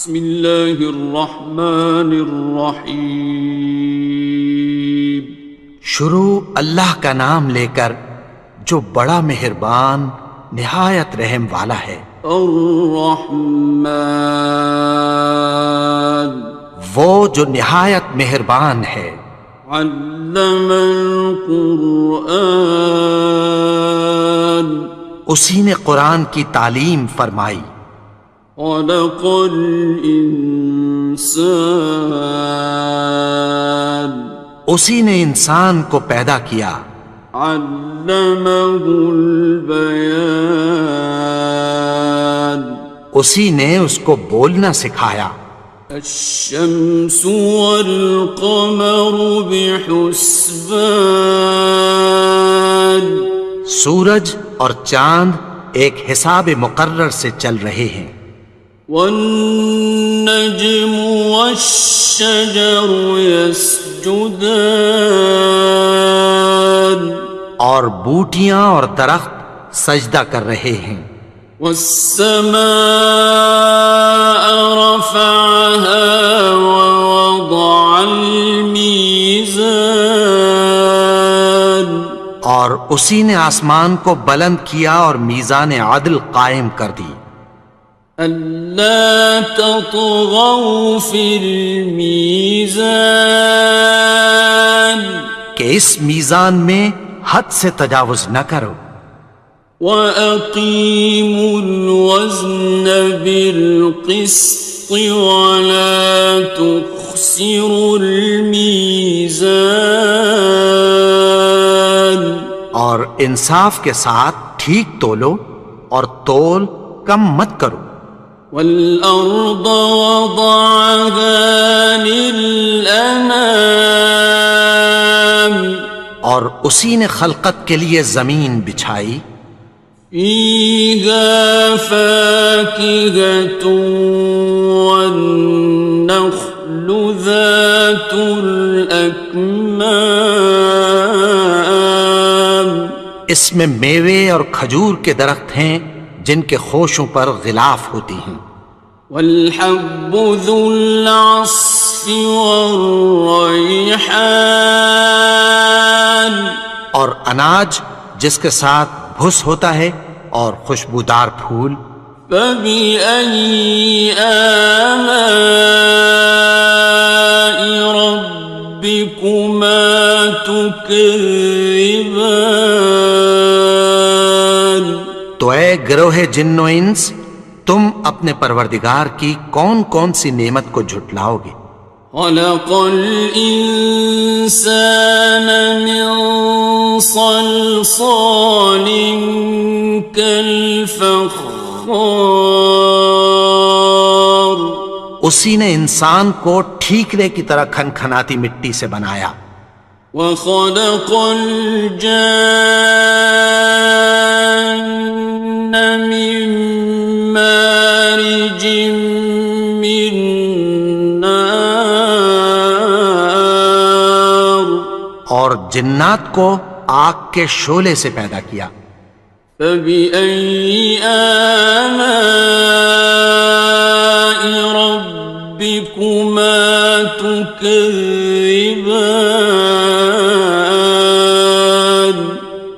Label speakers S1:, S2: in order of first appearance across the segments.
S1: بسم اللہ الرحمن الرحیم۔
S2: شروع اللہ کا نام لے کر جو بڑا مہربان نہایت رحم والا ہے۔
S1: الرحمن،
S2: وہ جو نہایت مہربان ہے۔
S1: علم القرآن،
S2: اسی نے قرآن کی تعلیم فرمائی۔
S1: خلق الانسان،
S2: اسی نے انسان کو پیدا کیا۔
S1: علمہ البیان،
S2: اسی نے اس کو بولنا سکھایا۔
S1: الشمس والقمر بحسبان،
S2: سورج اور چاند ایک حساب مقرر سے چل رہے ہیں۔
S1: والنجم والشجر يسجدان،
S2: اور بوٹیاں اور درخت سجدہ کر رہے ہیں۔
S1: والسماء رفعها ووضع الميزان،
S2: اور اسی نے آسمان کو بلند کیا اور میزان عدل قائم کر دی۔
S1: ألا تطغوا في الميزان،
S2: کہ اس میزان میں حد سے تجاوز نہ کرو۔
S1: وَأَقِيمُوا الْوَزْنَ بِالْقِسْطِ وَلَا تُخْسِرُوا الْمِيزَانَ،
S2: اور انصاف کے ساتھ ٹھیک تولو اور تول کم مت کرو۔
S1: وَالْأَرْضَ وَضَعَهَا لِلْأَنَامِ،
S2: اور اسی نے خلقت کے لیے زمین بچھائی۔
S1: فِيهَا فَاكِهَةٌ وَالنَّخْلُ ذَاتُ الْأَكْمَامِ،
S2: اس میں میوے اور کھجور کے درخت ہیں جن کے خوشوں پر غلاف ہوتی ہیں۔
S1: وَالْحَبُّ ذُو الْعَصْفِ وَالرَّيْحَانِ،
S2: اور اناج جس کے ساتھ بھس ہوتا ہے اور خوشبودار پھول۔
S1: فَبِأَيِّ آلَاءِ رَبِّكُمَا تُكَذِّبَانِ،
S2: تو اے گروہ جن و انس، تم اپنے پروردگار کی کون کون سی نعمت کو جھٹلاؤ گے؟
S1: خَلَقَ الْإِنسَانَ مِنْ صَلْصَالٍ كَالْفَخَّارِ،
S2: اسی نے انسان کو ٹھیکرے کی طرح کھنکھناتی مٹی سے بنایا۔
S1: وَخَلَقَ الْجَانَّ مِن مَّارِجٍ مِّن نَّارٍ،
S2: اور جنات کو آگ کے شعلے سے پیدا کیا۔
S1: فَبِأَيِّ آلَاءِ رَبِّكُمَا تُكَذِّبَانِ،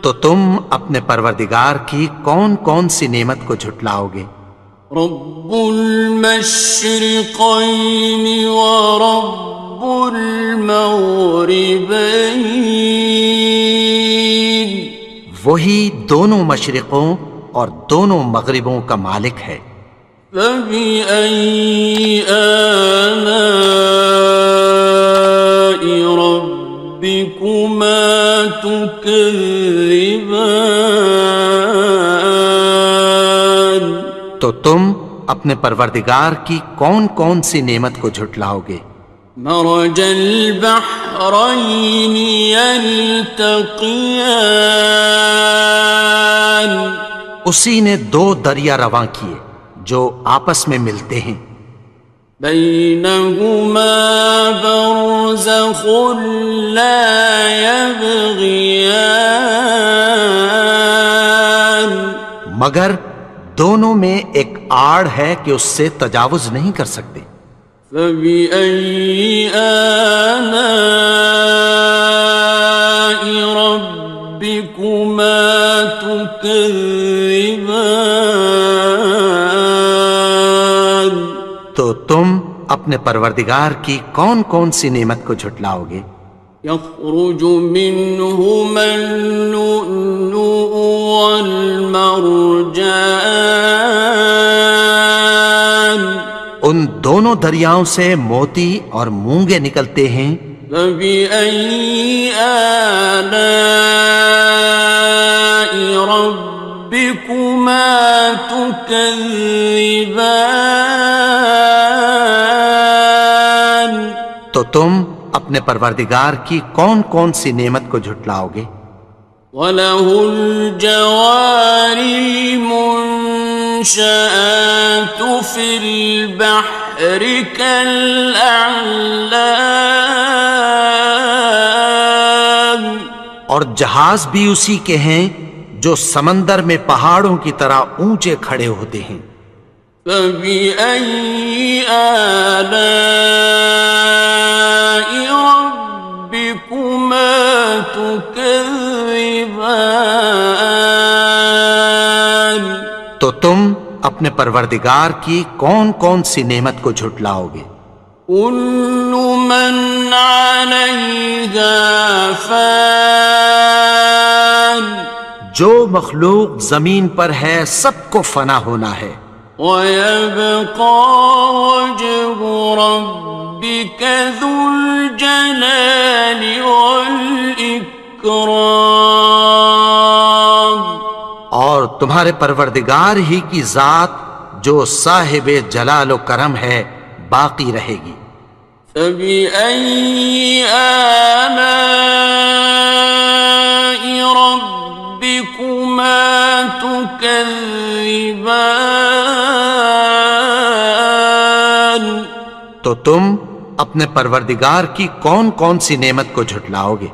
S2: تو تم اپنے پروردگار کی کون کون سی نعمت کو جھٹلاؤ گے؟
S1: رب المشرقین ورب المغربین،
S2: وہی دونوں مشرقوں اور دونوں مغربوں کا مالک ہے۔
S1: فَبِأَيِّ آلَاءِ رَبِّكُمَا تُكَذِّبَانِ،
S2: تو تم اپنے پروردگار کی کون کون سی نعمت کو جھٹلاؤ گے؟
S1: مرج البحرین یلتقیان،
S2: اسی نے دو دریا رواں کیے جو آپس میں ملتے ہیں۔
S1: بینہما برزخ لا یبغیان،
S2: مگر دونوں میں ایک آڑ ہے کہ اس سے تجاوز نہیں کر سکتے۔
S1: فبأي آلاء ربكما تكذبان؟
S2: تو تم اپنے پروردگار کی کون کون سی نعمت کو جھٹلاؤ گے؟
S1: يخرج منهما اللؤلؤ والمرجان
S2: ان دونوں دریاؤں سے موتی اور مونگے نکلتے ہیں۔
S1: فبأي آلاء ربكما تكذبان؟
S2: تو تم اپنے پروردگار کی کون کون سی نعمت کو جھٹلاؤ گے؟
S1: وَلَهُ الْجَوَارِ الْمُنشَآتُ فِي الْبَحْرِ كَالْأَعْلَامِ،
S2: اور جہاز بھی اسی کے ہیں جو سمندر میں پہاڑوں کی طرح اونچے کھڑے ہوتے ہیں۔
S1: فَبِأَيِّ آلَاءِ رَبِّكُمَا تُكَذِّبَانِ؟
S2: تو تم اپنے پروردگار کی کون کون سی نعمت کو جھٹلاؤ گے؟
S1: كُلُّ مَنْ عَلَيْهَا فَانٍ،
S2: جو مخلوق زمین پر ہے سب کو فنا ہونا ہے۔
S1: وَيَبْقَى وَجْهُ رَبِّكَ ذُو الْجَلَالِ وَالْإِكْرَامِ،
S2: اور تمہارے پروردگار ہی کی ذات جو صاحب جلال و کرم ہے باقی رہے گی۔
S1: فَبِأَيِّ آلَاءِ رَبِّكُمَا تُكَذِّبَانِ؟
S2: تو تم اپنے پروردگار کی کون کون سی نعمت کو جھٹلاؤ گے؟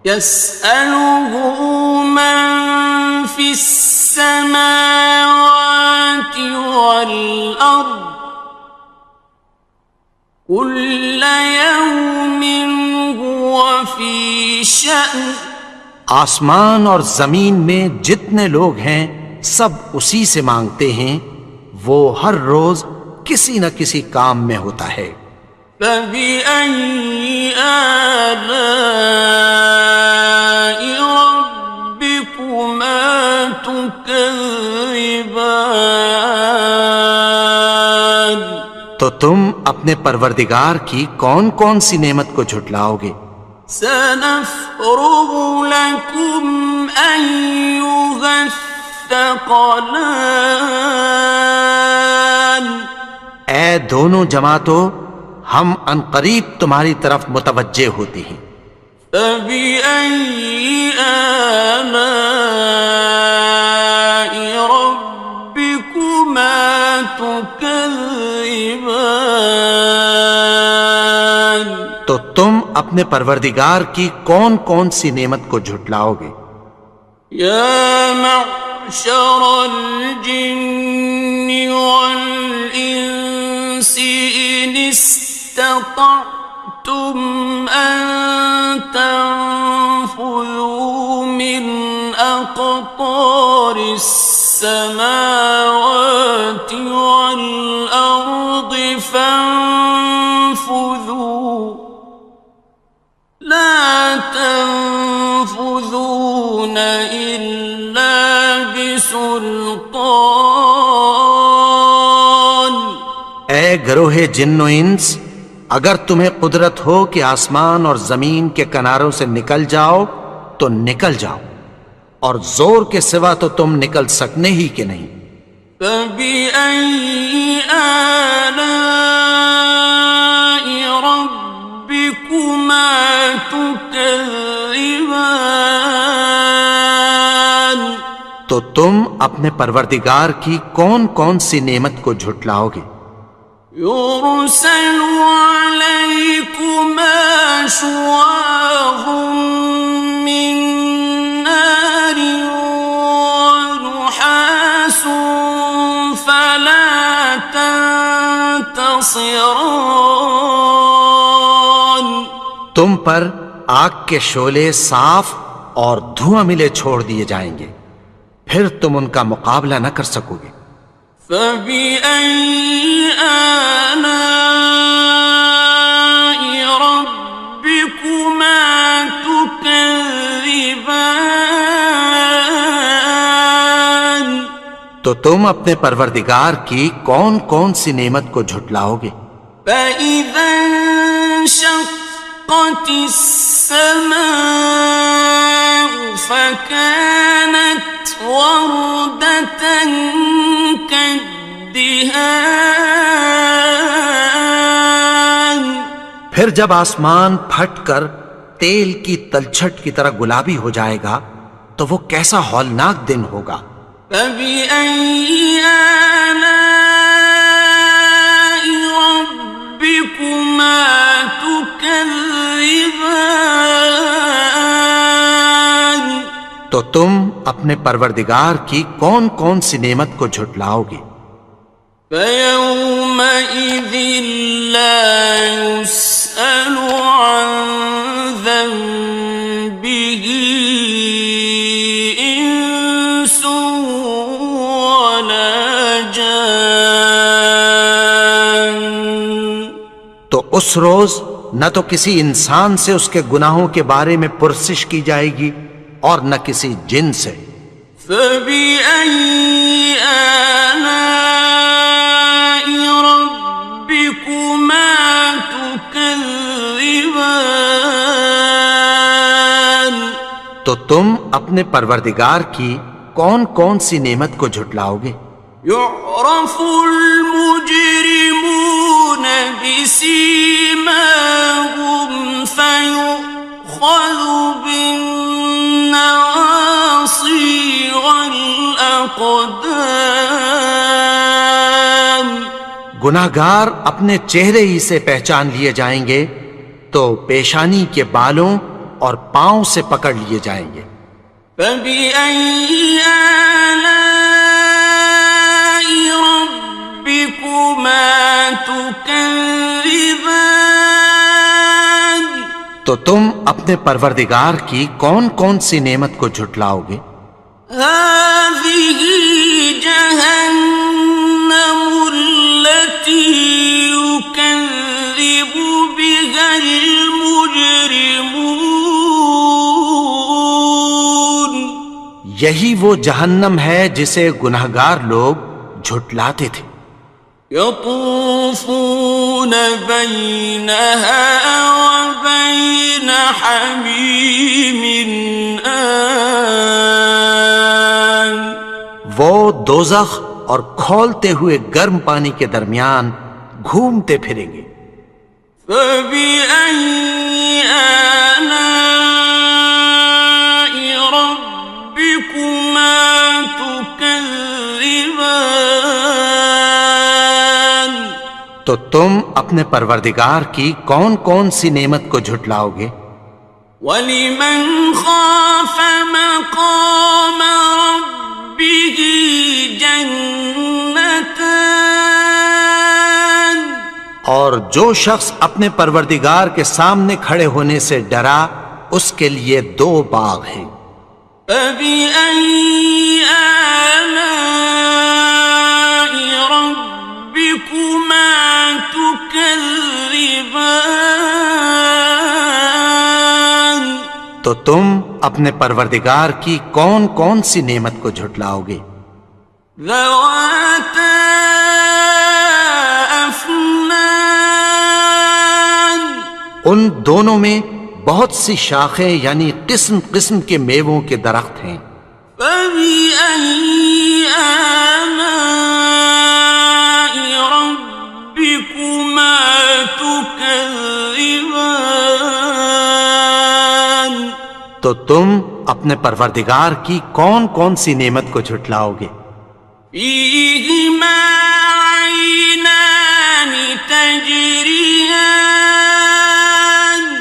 S1: يَسْأَلُهُ مَن فِي السَّمَاوَاتِ وَالْأَرْضِ كُلَّ يَوْمٍ هُوَ فِي شَأْنٍ،
S2: آسمان اور زمین میں جتنے لوگ ہیں سب اسی سے مانگتے ہیں، وہ ہر روز کسی نہ کسی کام میں ہوتا ہے۔
S1: فَبِأَيِّ آلَاءِ رَبِّكُمَا تُكَذِّبَانِ؟
S2: تو تم اپنے پروردگار کی کون کون سی نعمت کو جھٹلاؤ گے؟
S1: سَنَفْرُغُ لَكُمْ أَيُّهَ الثَّقَلَانِ؟
S2: اے دونوں جماعتوں، ہم عنقریب تمہاری طرف متوجہ ہوتے ہیں۔
S1: فَبِأَيِّ آلَاءِ رَبِّكُمَا تُكَذِّبَانِ؟
S2: تو تم اپنے پروردگار کی کون کون سی نعمت کو جھٹلاؤ گے؟
S1: يَا مَعْشَرَ الْجِنِّ وَالْإِنسِ إِنِ اسْتَطَعْتُمْ أَن تَنفُذُوا مِنْ أَقْطَارِ السَّمَاوَاتِ وَالْأَرْضِ فَانفُذُوا لَا تَنفُذُونَ إِلَّا بِسُلْطَانٍ۔
S2: اے گروہ جن و انس، اگر تمہیں قدرت ہو کہ آسمان اور زمین کے کناروں سے نکل جاؤ تو نکل جاؤ، اور زور کے سوا تو تم نکل سکنے ہی کہ نہیں۔
S1: فَبِأَيِّ آلَاءِ رَبِّكُمَا تُكَذِّبَانِ؟
S2: تو تم اپنے پروردگار کی کون کون سی نعمت کو جھٹلاؤ گے؟
S1: يُرْسَلُ عَلَيْكُمَا شُوَاظٌ مِّن نَّارٍ وَنُحَاسٌ خاصران.
S2: تم پر آگ کے شعلے صاف اور دھواں ملے چھوڑ دیے جائیں گے، پھر تم ان کا مقابلہ نہ کر سکو گے۔
S1: فَبِأَيِّ آلَاءِ رَبِّكُمَا تُكَذِّبَانِ.
S2: تو تم اپنے پروردگار کی کون کون سی نعمت کو جھٹلاؤ گے؟
S1: فَإِذَا انشَقَّتِ السَّمَاءُ فَكَانَتْ وَرْدَةً كَالدِّهَانِ.
S2: پھر جب آسمان پھٹ کر تیل کی تلچھٹ کی طرح گلابی ہو جائے گا تو وہ کیسا ہولناک دن ہوگا۔
S1: فَبِأَيِّ آلَاءِ رَبِّكُمَا تُكَذِّبَانِ.
S2: تو تم اپنے پروردگار کی کون کون سی نعمت کو جھٹلاؤ گے؟
S1: فَيَوْمَئِذٍ لَا يُسْأَلُ عَنْ ذَنبِهِ إِنسٌ وَلَا جَانٌ.
S2: تو اس روز نہ تو کسی انسان سے اس کے گناہوں کے بارے میں پرسش کی جائے گی اور نہ کسی جن سے۔
S1: فَبِأَيِّ آلَاءِ رَبِّكُمَا تُكَذِّبَانِ.
S2: تو تم اپنے پروردگار کی کون کون سی نعمت کو جھٹلاؤ گے؟
S1: يُعْرَفُ الْمُجْرِمُونَ بِسِيمَاهُمْ فَيُؤْخَذُ بِالنَّوَاصِي وَالْأَقْدَامِ.
S2: گناہگار اپنے چہرے ہی سے پہچان لیے جائیں گے تو پیشانی کے بالوں اور پاؤں سے پکڑ لیے جائیں گے۔
S1: فَبِأَيِّ آلَاءِ رَبِّكُمَا تُكَذِّبَانِ.
S2: تو تم اپنے پروردگار کی کون کون سی نعمت کو جھٹلاؤ گے؟
S1: هَٰذِهِ جَهَنَّمُ الَّتِي يُكَذِّبُ بِهَا الْمُجْرِمُونَ.
S2: یہی وہ جہنم ہے جسے گناہگار لوگ جھٹلاتے تھے۔
S1: يَطُوفُونَ بَيْنَهَا وَبَيْنَ حَمِيمٍ آنٍ.
S2: وہ دوزخ اور کھولتے ہوئے گرم پانی کے درمیان گھومتے پھریں گے۔
S1: فَبِأَيِّ آلَاءِ رَبِّكُمَا تُكَذِّبَانِ.
S2: تو تم اپنے پروردگار کی کون کون سی نعمت کو جھٹلاؤ گے؟
S1: وَلِمَنْ خَافَ مَقَامَ رَبِّهِ جَنَّتَانِ.
S2: اور جو شخص اپنے پروردگار کے سامنے کھڑے ہونے سے ڈرا اس کے لیے دو باغ ہیں۔
S1: فَبِأَيِّ آلَاءِ رَبِّكُمَا تُكَذِّبَانِ.
S2: تو تم اپنے پروردگار کی کون کون سی نعمت کو جھٹلاؤ گے؟
S1: ذَوَاتَا أَفْنَانٍ.
S2: ان دونوں میں بہت سی شاخیں یعنی قسم قسم کے میووں کے درخت ہیں۔
S1: فَبِأَيِّ آلَاءِ رَبِّكُمَا تُكَذِّبَانِ.
S2: تو تم اپنے پروردگار کی کون کون سی نعمت کو جھٹلاؤ گے؟
S1: فِيهِمَا عَيْنَانِ تَجْرِيَانِ.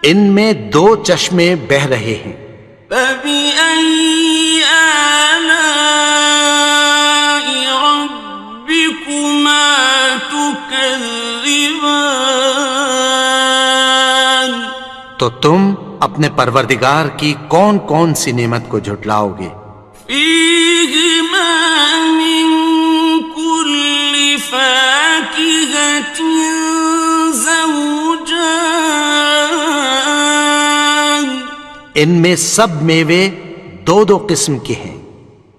S2: ان میں دو چشمے بہہ رہے ہیں۔
S1: فَبِأَيِّ آلَاءِ رَبِّكُمَا تُكَذِّبَانِ. تكذبان
S2: تو تم اپنے پروردگار کی کون کون سی نعمت کو جھٹلاؤ گے؟
S1: فيهما من كل فاكهة زوجان
S2: ان میں سب میوے دو دو قسم کے ہیں۔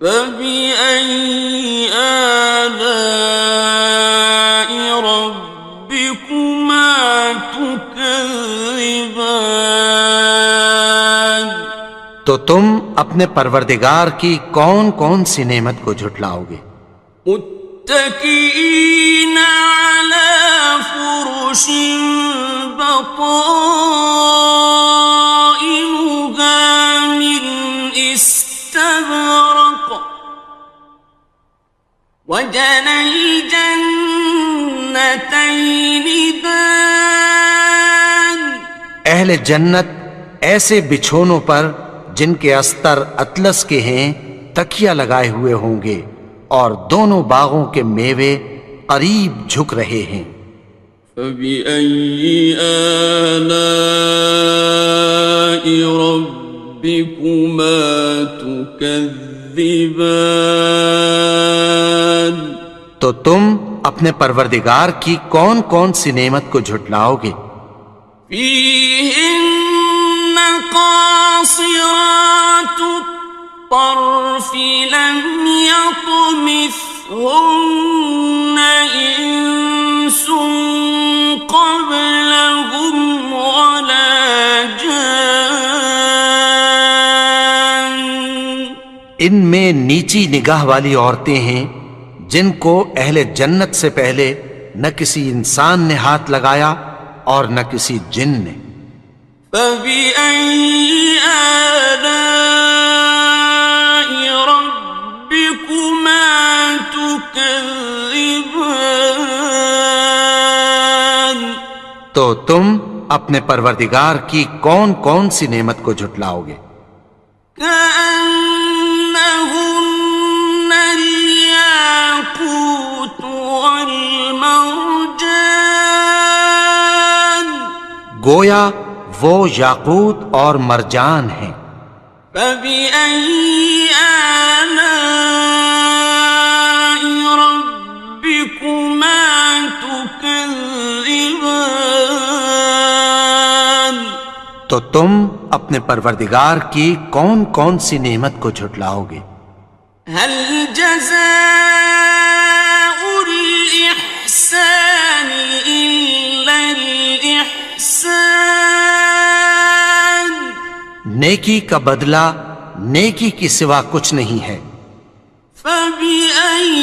S1: فبأي آلاء ربكما تكذبان
S2: تو تم اپنے پروردگار کی کون کون سی نعمت کو جھٹلاؤ گے؟
S1: متكئين على فرش بطائنها من استبرق وجنى الجنتين دان
S2: اہل جنت ایسے بچھونوں پر جن کے استر اطلس کے ہیں تکیہ لگائے ہوئے ہوں گے، اور دونوں باغوں کے میوے قریب جھک رہے ہیں۔
S1: فبأي آلاء ربكما تكذبان
S2: تو تم اپنے پروردگار کی کون کون سی نعمت کو جھٹلاؤ گے؟
S1: فيهن قاصرات الطرف لم يطمثهن إنس قبلهم ولا جان
S2: ان میں نیچی نگاہ والی عورتیں ہیں جن کو اہل جنت سے پہلے نہ کسی انسان نے ہاتھ لگایا اور نہ کسی جن نے۔
S1: فبأي آلاء ربكما تكذبان
S2: تو تم اپنے پروردگار کی کون کون سی نعمت کو جھٹلاؤ گے؟
S1: كأنهن الياقوت والمرجان
S2: گویا وہ یاقوت اور مرجان ہیں۔
S1: فبأي آلاء ربكما تكذبان
S2: تو تم اپنے پروردگار کی کون کون سی نعمت کو جھٹلاؤ گے؟
S1: هل جزاء الإحسان إلا الإحسان
S2: نیکی کا بدلہ نیکی کی سوا کچھ نہیں ہے۔
S1: فبأي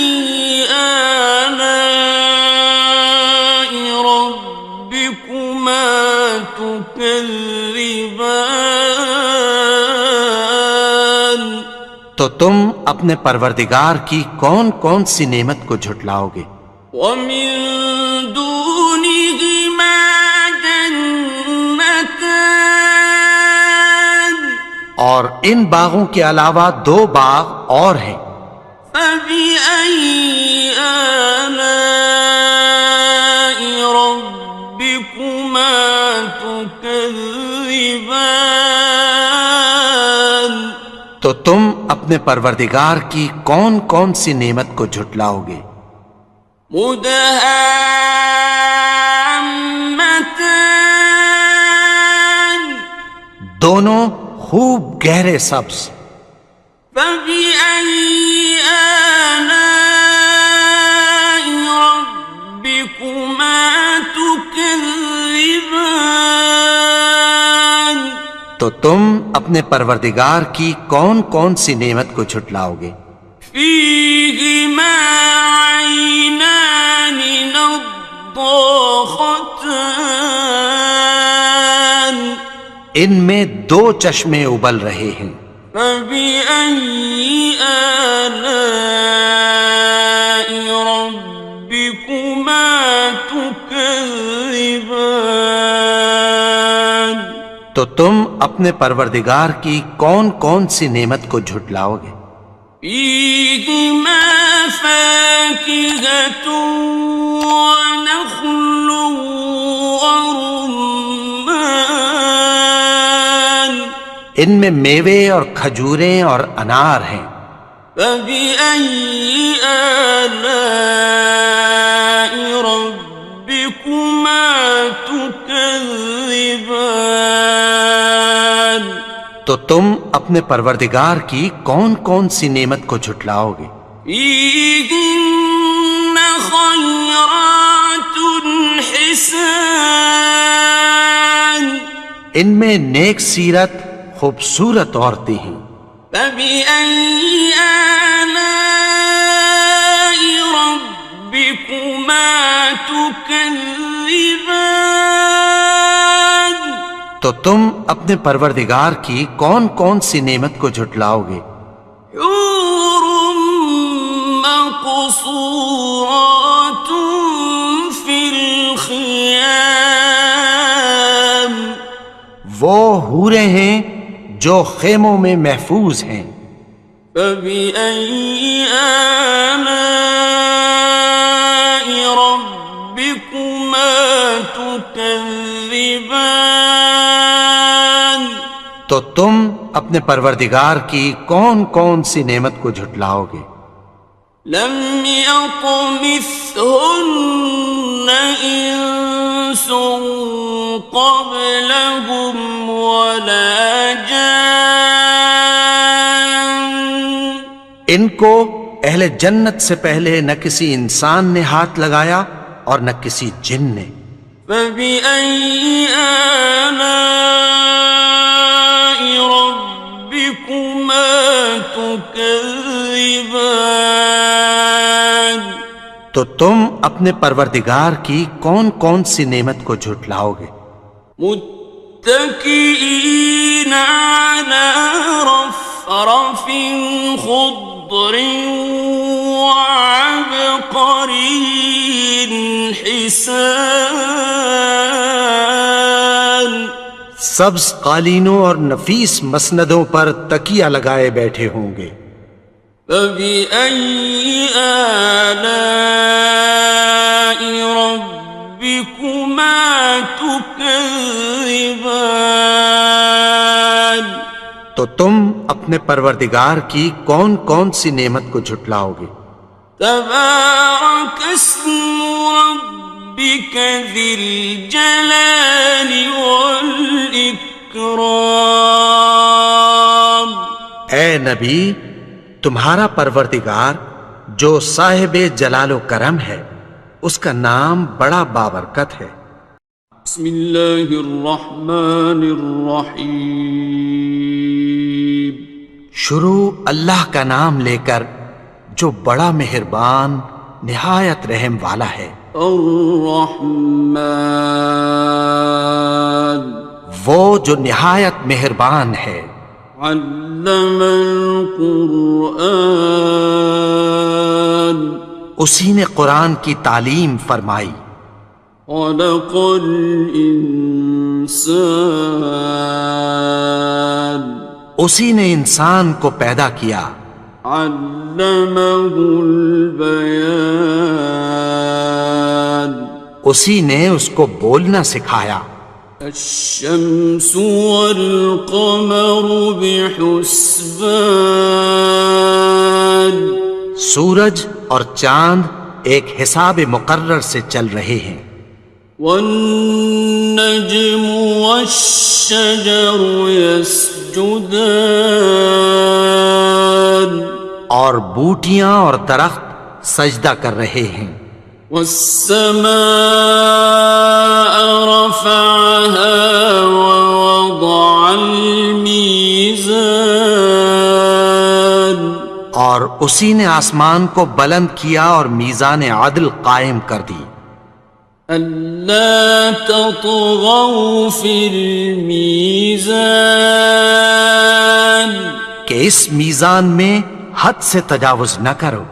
S1: آلاء ربكما تكذبان
S2: تو تم اپنے پروردگار کی کون کون سی نعمت کو جھٹلاؤ گے؟
S1: ومن دونهما جنتان
S2: اور ان باغوں کے علاوہ دو باغ اور ہیں۔
S1: فبأي آلاء ربكما تكذبان
S2: تو تم اپنے پروردگار کی کون کون سی نعمت کو جھٹلاؤ گے؟
S1: مدهامتان
S2: دونوں خوب گہرے سبز۔
S1: فبأي آلاء ربكما تكذبان
S2: تو تم اپنے پروردگار کی کون کون سی نعمت کو جھٹلاؤ گے؟
S1: فيهما عينان نضاختان
S2: ان میں دو چشمے ابل رہے ہیں۔
S1: فبأي آلاء ربكما تكذبان
S2: تو تم اپنے پروردگار کی کون کون سی نعمت کو جھٹلاؤ گے؟
S1: فيهما فاكهة ونخل ورمان
S2: ان میں میوے اور کھجوریں اور انار ہیں.
S1: فبأي آلاء ربكما تكذبان
S2: تو تم اپنے پروردگار کی کون کون سی نعمت کو جھٹلاؤ گے؟
S1: فيهن خيرات حسان
S2: ان میں نیک سیرت خوبصورت عورتیں ہیں.
S1: فبأي آلاء ربكما تكذبان
S2: تو تم اپنے پروردگار کی کون کون سی نعمت کو جھٹلاؤ گے؟
S1: حور مقصورات في الخيام
S2: وہ حوریں ہیں جو خیموں میں محفوظ ہیں.
S1: فبأي آلاء ربكما تكذبان
S2: تو تم اپنے پروردگار کی کون کون سی نعمت کو جھٹلاؤ گے؟
S1: لم يطمثهن إنس قبلهم ولا جان
S2: ان کو اہل جنت سے پہلے نہ کسی انسان نے ہاتھ لگایا اور نہ کسی جن نے.
S1: فبأي آلاء ربكما تكذبان
S2: تو تم اپنے پروردگار کی کون کون سی نعمت کو جھٹلاؤ گے؟
S1: متكئين على رفرف خضر وعبقري حسان
S2: سبز قالینوں اور نفیس مسندوں پر تکیہ لگائے بیٹھے ہوں گے.
S1: فبأي آلاء ربكما تكذبان
S2: تو تم اپنے پروردگار کی کون کون سی نعمت کو جھٹلاؤ گے؟
S1: تبارك اسم ربك ذي الجلال والإكرام
S2: اے نبی، تمہارا پروردگار جو صاحب جلال و کرم ہے، اس کا نام بڑا بابرکت ہے.
S1: بسم اللہ الرحمن الرحیم
S2: شروع اللہ کا نام لے کر جو بڑا مہربان نہایت رحم والا ہے.
S1: الرحمن
S2: وہ جو نہایت مہربان ہے.
S1: علم القرآن
S2: اسی نے قرآن کی تعلیم فرمائی.
S1: خلق الانسان
S2: اسی نے انسان کو پیدا کیا.
S1: علمہ البیان
S2: اسی نے اس کو بولنا سکھایا.
S1: الشمس والقمر بحسبان
S2: سورج اور چاند ایک حساب مقرر سے چل رہے ہیں.
S1: والنجم والشجر يسجدان
S2: اور بوٹیاں اور درخت سجدہ کر رہے ہیں.
S1: والسماء رفعها ووضع الميزان
S2: اور اسی نے آسمان کو بلند کیا اور میزان عدل قائم کر دی.
S1: ألا تطغوا في الميزان
S2: کہ اس میزان میں حد سے تجاوز نہ کرو.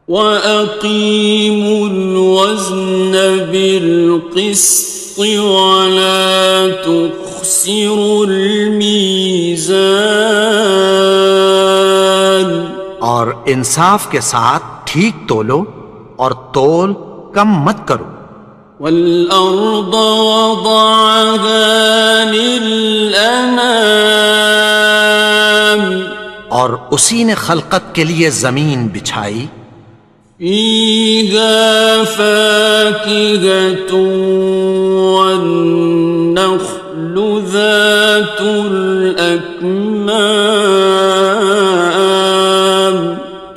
S1: وَأَقِيمُوا الْوَزْنَ بِالْقِسْطِ وَلَا تُخْسِرُوا الْمِيزَانَ
S2: اور انصاف کے ساتھ ٹھیک تولو اور تول کم مت کرو.
S1: والأرض وضعها للأنام
S2: اور اسی نے خلقت کے لیے زمین بچھائی.
S1: فيها فاكهة والنخل ذات الأكمام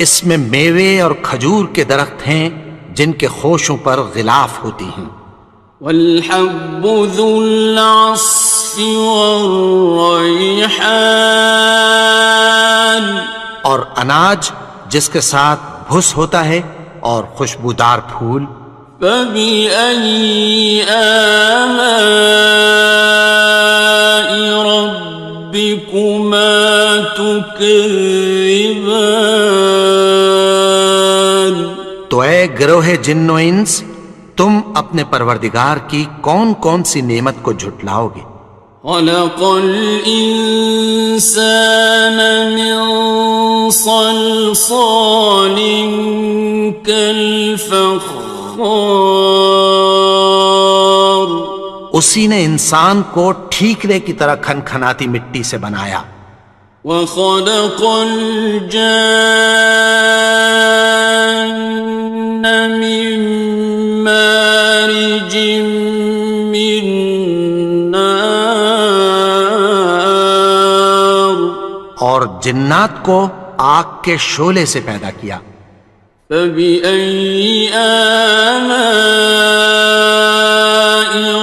S2: اس میں میوے اور کھجور کے درخت ہیں جن کے خوشوں پر غلاف ہوتی ہیں.
S1: والحب ذو العصف والریحان
S2: اور اناج جس کے ساتھ بھس ہوتا ہے اور خوشبودار پھول.
S1: فبأي آلاء ربكما تكذبان
S2: تو اے گروہ جن و انس، تم اپنے پروردگار کی کون کون سی نعمت کو جھٹلاؤ گے؟
S1: خلق الإنسان من صلصال كالفخار
S2: اسی نے انسان کو ٹھیکرے کی طرح کھنکھناتی مٹی سے بنایا.
S1: وخلق الجان من مارج من نار
S2: اور جنات کو آگ کے شعلے سے پیدا کیا.
S1: فبأي آلاء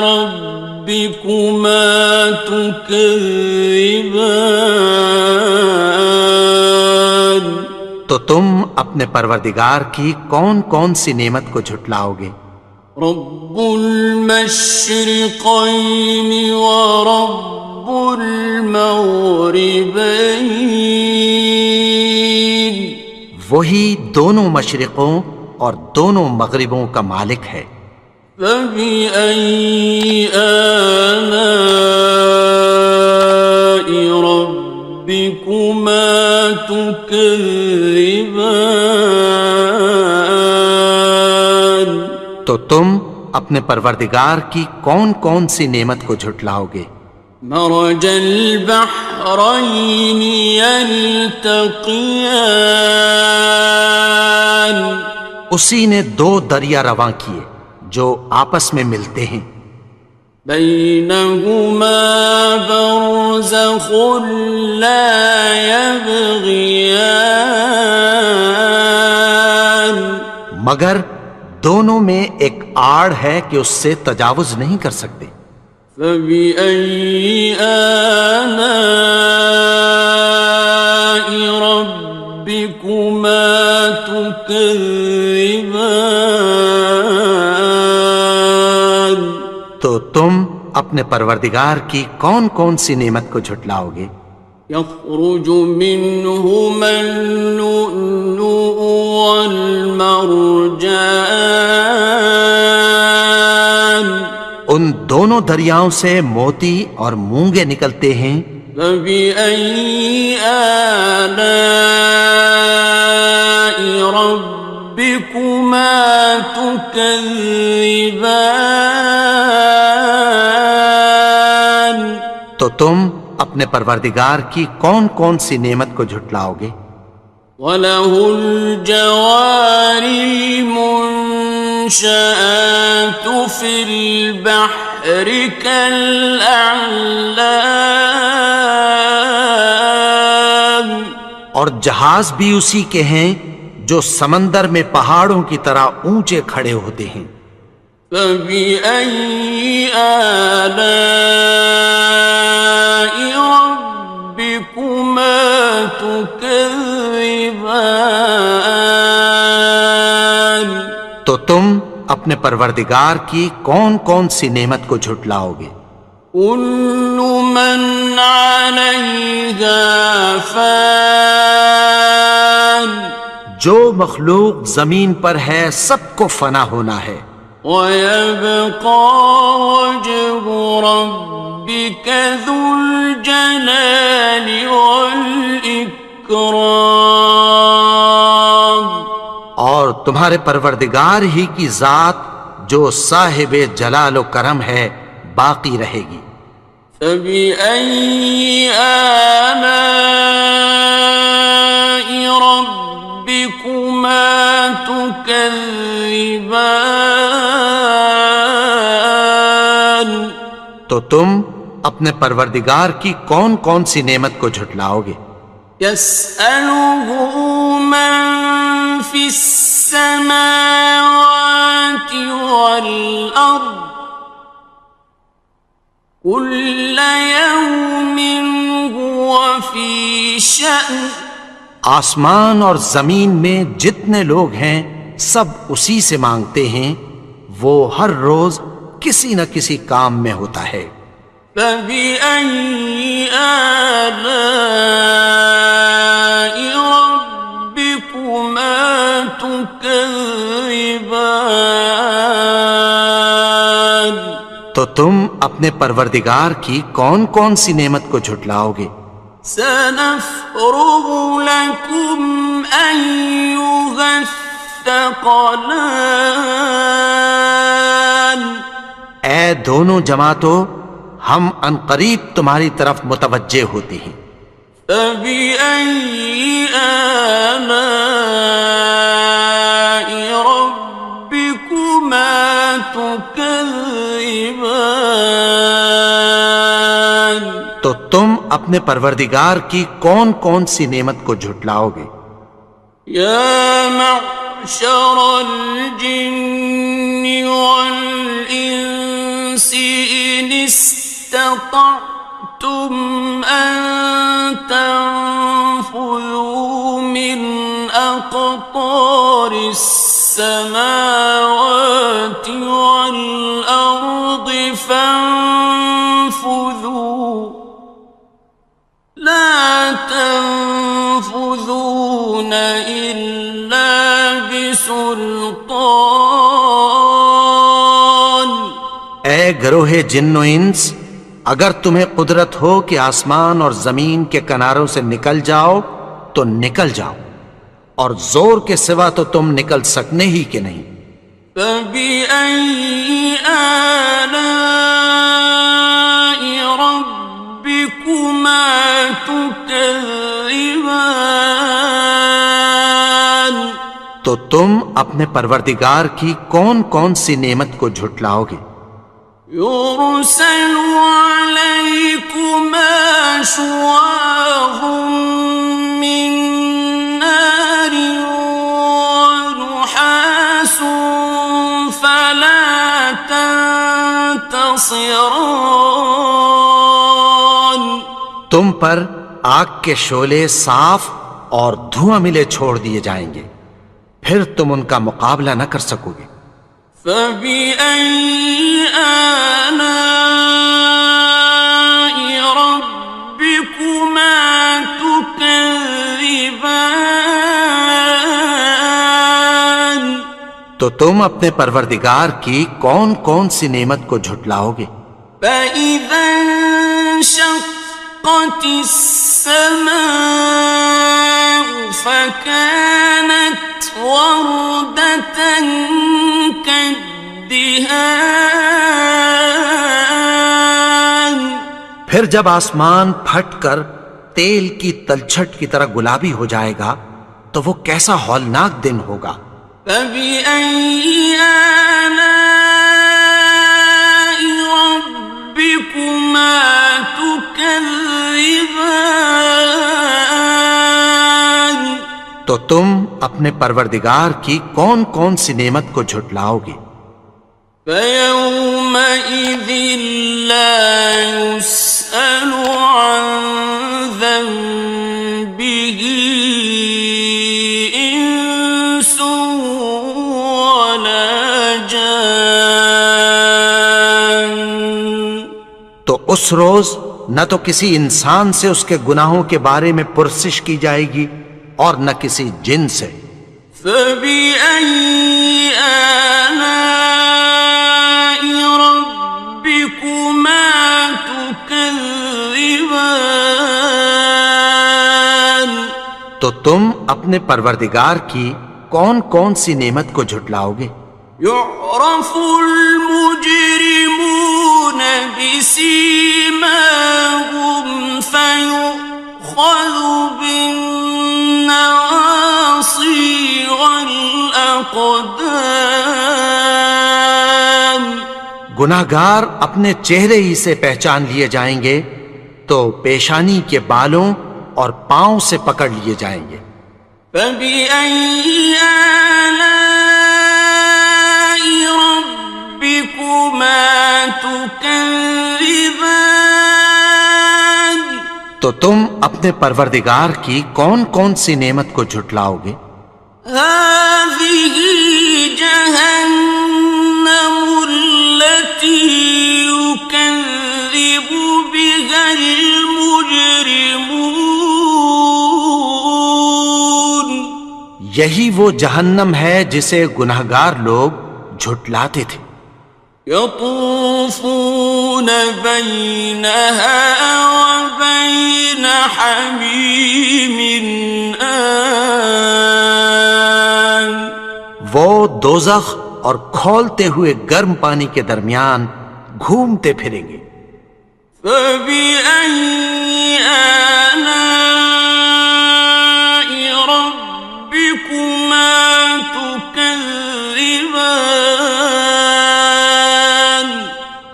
S1: ربكما تكذبان
S2: تو تم اپنے پروردگار کی کون کون سی نعمت کو جھٹلاؤ گے؟
S1: رب المشرقين ورب المغربين
S2: وہی دونوں مشرقوں اور دونوں مغربوں کا مالک ہے.
S1: فبأي آلاء ربكما تكذبان
S2: تو تم اپنے پروردگار کی کون کون سی نعمت کو جھٹلاؤ گے؟
S1: مرج البحرين يلتقيان
S2: اسی نے دو دریا رواں کیے جو آپس میں ملتے ہیں.
S1: بينهما برزخ لا يبغيان
S2: مگر دونوں میں ایک آڑ ہے کہ اس سے تجاوز نہیں کر سکتے.
S1: فبأي آلاء ربكما تكذبان
S2: تو تم اپنے پروردگار کی کون کون سی نعمت کو جھٹلاؤ گے؟
S1: يخرج منهما اللؤلؤ والمرجان
S2: ان دونوں دریاؤں سے موتی اور مونگے نکلتے ہیں.
S1: فبأي آلاء ربكما تكذبان
S2: تو تم اپنے پروردگار کی کون کون سی نعمت کو جھٹلاؤ گے؟
S1: وَلَهُ الْجَوَارِ الْمُنشَآتُ فِي الْبَحْرِ كَالْأَعْلَامِ
S2: اور جہاز بھی اسی کے ہیں جو سمندر میں پہاڑوں کی طرح اونچے کھڑے ہوتے ہیں.
S1: فَبِأَيِّ آلَاءِ رَبِّكُمَا تُكَذِّبَانِ
S2: تو تم اپنے پروردگار کی کون کون سی نعمت کو جھٹلاؤ گے؟
S1: كُلُّ مَنْ عَلَيْهَا فَانٍ
S2: جو مخلوق زمین پر ہے سب کو فنا ہونا ہے.
S1: وَيَبْقَى وَجْهُ رَبِّكَ ذُو الْجَلَالِ وَالْإِكْرَامِ
S2: تمہارے پروردگار ہی کی ذات جو صاحب جلال و کرم ہے باقی رہے گی۔
S1: فَبِأَيِّ آلَاءِ رَبِّكُمَا تُكَذِّبَانِ؟
S2: تو تم اپنے پروردگار کی کون کون سی نعمت کو جھٹلاؤ گے؟
S1: يَسْأَلُهُ مَن فِي السَّمَاوَاتِ وَالْأَرْضِ كُلَّ يَوْمٍ هُوَ فِي شَأْنٍ۔
S2: آسمان اور زمین میں جتنے لوگ ہیں سب اسی سے مانگتے ہیں، وہ ہر روز کسی نہ کسی کام میں ہوتا ہے۔
S1: فَبِأَيِّ آلَاءِ رَبِّكُمَا تُكَذِّبَانِ؟
S2: تو تم اپنے پروردگار کی کون کون سی نعمت کو جھٹلاؤ گے؟
S1: سَنَفْرُغُ لَكُمْ أَيُّهَ الثَّقَلَانِ۔
S2: اے دونوں جماعتوں، ہم عنقریب تمہاری طرف متوجہ ہوتے ہیں۔
S1: فَبِأَيِّ آلَاءِ رَبِّكُمَا تُكَذِّبَانِ؟
S2: تو تم اپنے پروردگار کی کون کون سی نعمت کو جھٹلاؤ گے؟
S1: يَا مَعْشَرَ الْجِنِّ وَالْإِنسِ إِنِ اسْتَطَعْتُمْ أَن تَنفُذُوا مِنْ أَقْطَارِ السَّمَاوَاتِ وَالْأَرْضِ فَانفُذُوا لَا تَنفُذُونَ إِلَّا بِسُلْطَانٍ۔
S2: اے گروہ جن و انس، اگر تمہیں قدرت ہو کہ آسمان اور زمین کے کناروں سے نکل جاؤ تو نکل جاؤ، اور زور کے سوا تو تم نکل سکنے ہی کہ نہیں۔
S1: فَبِأَيِّ آلَاءِ رَبِّكُمَا تُكَذِّبَانِ؟
S2: تو تم اپنے پروردگار کی کون کون سی نعمت کو جھٹلاؤ گے؟
S1: يُرْسَلُ عَلَيْكُمَا شُوَاظٌ مِّن نَّارٍ وَنُحَاسٌ فَلَا تَنتَصِرَانِ۔
S2: تم پر آگ کے شعلے صاف اور دھواں ملے چھوڑ دیے جائیں گے، پھر تم ان کا مقابلہ نہ کر سکو گے۔
S1: فَبِأَيِّ آلَاءِ رَبِّكُمَا تُكَذِّبَانِ؟
S2: تو تم اپنے پروردگار کی کون کون سی نعمت کو جھٹلاؤ گے؟
S1: فَإِذَا انشَقَّتِ السَّمَاءُ فَكَانَتْ وَرْدَةً كَالدِّهَانِ۔
S2: پھر جب آسمان پھٹ کر تیل کی تلچھٹ کی طرح گلابی ہو جائے گا تو وہ کیسا ہولناک دن ہوگا۔
S1: فَبِأَيِّ آلَاءِ رَبِّكُمَا تُكَذِّبَانِ؟
S2: تو تم اپنے پروردگار کی کون کون سی نعمت کو جھٹلاؤ گے؟
S1: فَيَوْمَئِذٍ لَا يُسْأَلُ عَن ذَنبِهِ إِنسٌ وَلَا جَانٌّ۔
S2: تو اس روز نہ تو کسی انسان سے اس کے گناہوں کے بارے میں پرسش کی جائے گی اور نہ کسی جن سے۔
S1: فَبِأَيِّ آلَاءِ رَبِّكُمَا تُكَذِّبَانِ؟
S2: تو تم اپنے پروردگار کی کون کون سی نعمت کو جھٹلاؤ گے؟
S1: يعرف المجرمون بسيماهم فيؤخذ بالنواصي والأقدام.
S2: گناہگار اپنے چہرے ہی سے پہچان لیے جائیں گے تو پیشانی کے بالوں اور پاؤں سے پکڑ لیے جائیں گے.
S1: فبأي آلاء ربكما تكذبان.
S2: تو تم اپنے پروردگار کی کون کون سی نعمت کو جھٹلاؤ گے؟
S1: هذه جهنم التي يكذب بها المجرمون.
S2: یہی وہ جہنم ہے جسے گناہگار لوگ جھٹلاتے تھے.
S1: يطوفون بينها وبين حميم آن.
S2: وہ دوزخ اور کھولتے ہوئے گرم پانی کے درمیان گھومتے پھریں گے.
S1: فبأي آلاء ربكما تكذبان.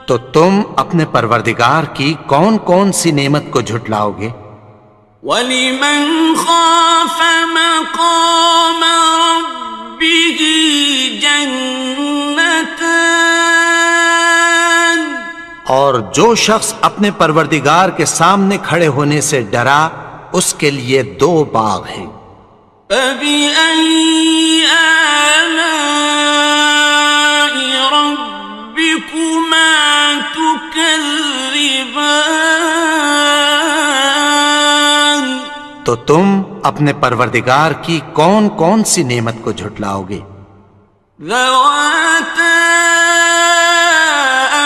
S2: تو تم اپنے پروردگار کی کون کون سی نعمت کو جھٹلاؤ گے؟
S1: وَلِمَنْ خَافَ مَقَامَ رَبِّهِ جَنَّتَانِ.
S2: اور جو شخص اپنے پروردگار کے سامنے کھڑے ہونے سے ڈرا اس کے لیے 2 باغ ہیں.
S1: فَبِأَيِّ آلَاءِ رَبِّكُمَا تُكَذِّبَانِ.
S2: تو تم اپنے پروردگار کی کون کون سی نعمت کو جھٹلاؤ گے؟
S1: ذَوَاتَا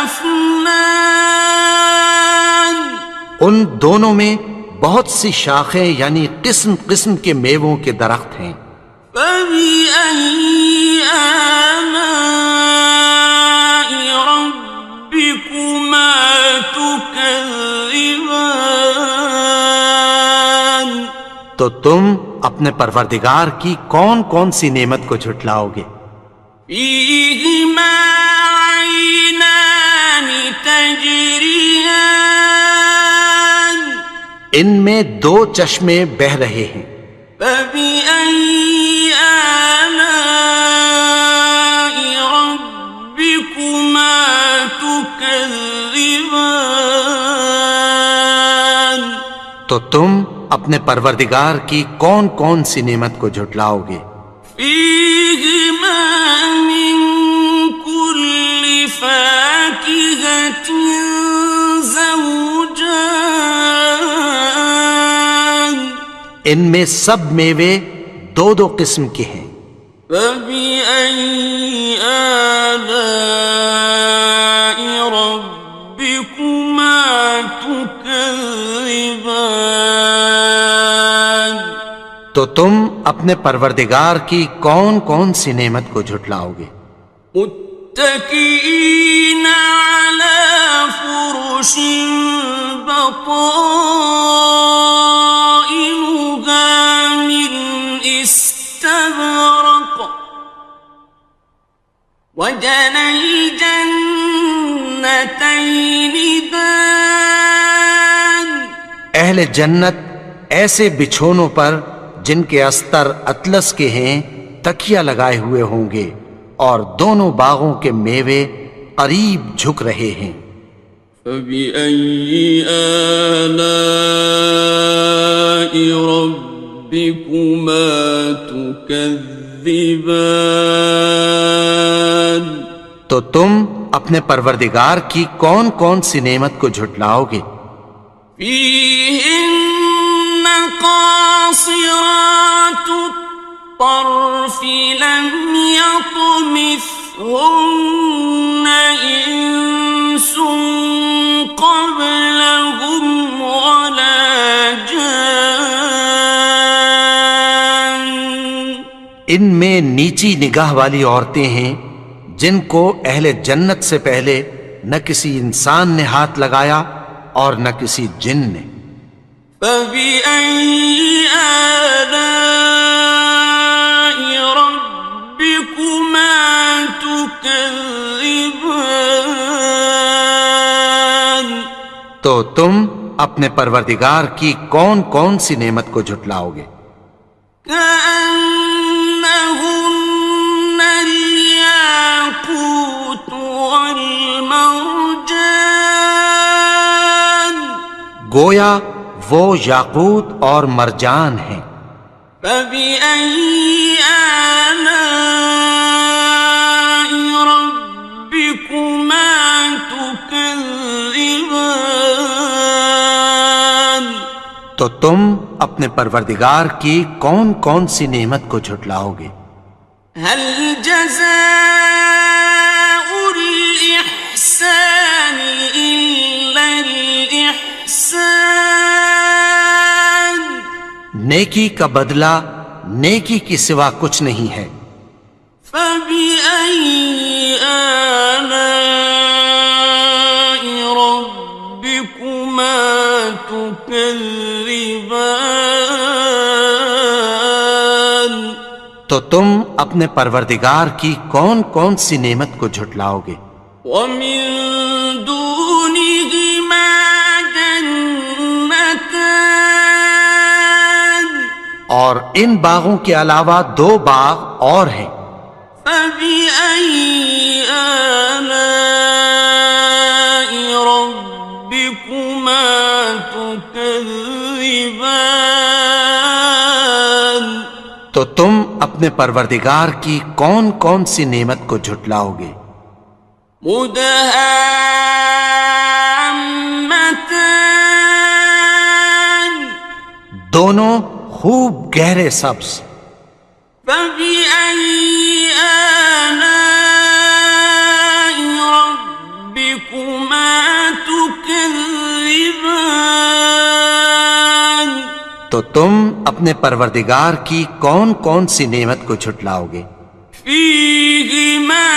S1: أَفْنَانٍ.
S2: ان دونوں میں بہت سی شاخیں یعنی قسم قسم کے میووں کے درخت ہیں.
S1: فَبِأَيِّ آلَاءِ رَبِّكُمَا تُكَذِّبَانِ.
S2: تو تم اپنے پروردگار کی کون کون سی نعمت کو جھٹلاؤ گے؟
S1: فِيهِمَا عَيْنَانِ تَجْرِيَانِ.
S2: ان میں 2 چشمے بہہ رہے ہیں.
S1: فَبِأَيِّ آلَاءِ رَبِّكُمَا تُكَذِّبَانِ.
S2: تو تم اپنے پروردگار کی کون کون سی نعمت کو جھٹلاؤ گے؟
S1: فِيهِمَا مِن كُلِّ فَاكِهَةٍ زَوْجَانِ.
S2: ان میں سب میوے 2 قسم کے ہیں.
S1: فَبِأَيِّ آلَاءِ رَبِّكُمَا تُكَذِّبَانِ.
S2: تو تم اپنے پروردگار کی کون کون سی نعمت کو جھٹلاؤ گے؟
S1: متكئين على فرش بطائنها من استبرق وجنى الجنتين دان.
S2: اہل جنت ایسے بچھونوں پر جن کے استر اطلس کے ہیں تکیہ لگائے ہوئے ہوں گے اور دونوں باغوں کے میوے قریب جھک رہے ہیں.
S1: فَبِأَيِّ آلَاءِ رَبِّكُمَا تُكَذِّبَانِ.
S2: تو تم اپنے پروردگار کی کون کون سی نعمت کو جھٹلاؤ گے؟
S1: فِيهِنَّ قَاصِرَاتُ الطَّرْفِ لَمْ يَطْمِثْهُنَّ إِنسٌ قَبْلَهُمْ وَلَا جَانٌّ.
S2: ان میں نیچی نگاہ والی عورتیں ہیں جن کو اہل جنت سے پہلے نہ کسی انسان نے ہاتھ لگایا اور نہ کسی جن نے۔
S1: فَبِأَيِّ آلَاءِ رَبِّكُمَا تُكَذِّبَانِ؟
S2: تو تم اپنے پروردگار کی کون کون سی نعمت کو جھٹلاؤ گے؟
S1: كأنهن الياقوت والمرجان،
S2: گویا وہ یاقوت اور مرجان ہیں۔
S1: فبأي آلاء ربكما تكذبان؟
S2: تو تم اپنے پروردگار کی کون کون سی نعمت کو جھٹلاؤ گے؟
S1: هل جزاء الإحسان إلا الإحسان؟
S2: نیکی کا بدلہ نیکی کی سوا کچھ نہیں ہے۔
S1: فبأي آلاء ربكما تكذبان؟
S2: تو تم اپنے پروردگار کی کون کون سی نعمت کو جھٹلاؤ گے؟
S1: ومن دونهما جنتان،
S2: اور ان باغوں کے علاوہ دو باغ اور ہیں۔
S1: فبأي آلاء ربكما تكذبان؟
S2: تو تم اپنے پروردگار کی کون کون سی نعمت کو جھٹلاؤ گے؟
S1: مدہامتان،
S2: دونوں خوب گہرے سبز۔
S1: فبأي آلاء ربكما تكذبان؟
S2: تو تم اپنے پروردگار کی کون کون سی نعمت کو جھٹلاؤ گے؟
S1: فيهما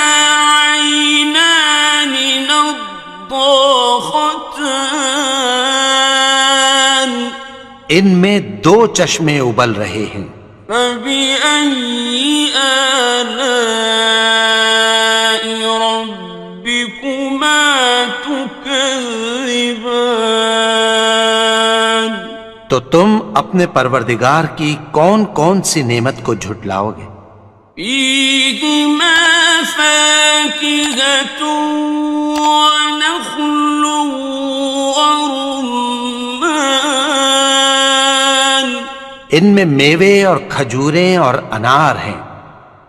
S1: عينان نضاختان،
S2: ان میں دو چشمے ابل رہے ہیں۔
S1: فبأي آلاء ربكما تكذبان؟
S2: تو تم اپنے پروردگار کی کون کون سی نعمت کو جھٹلاؤ گے؟
S1: فيهما فاكهة ونخل ورمان،
S2: ان میں میوے اور کھجوریں اور انار ہیں۔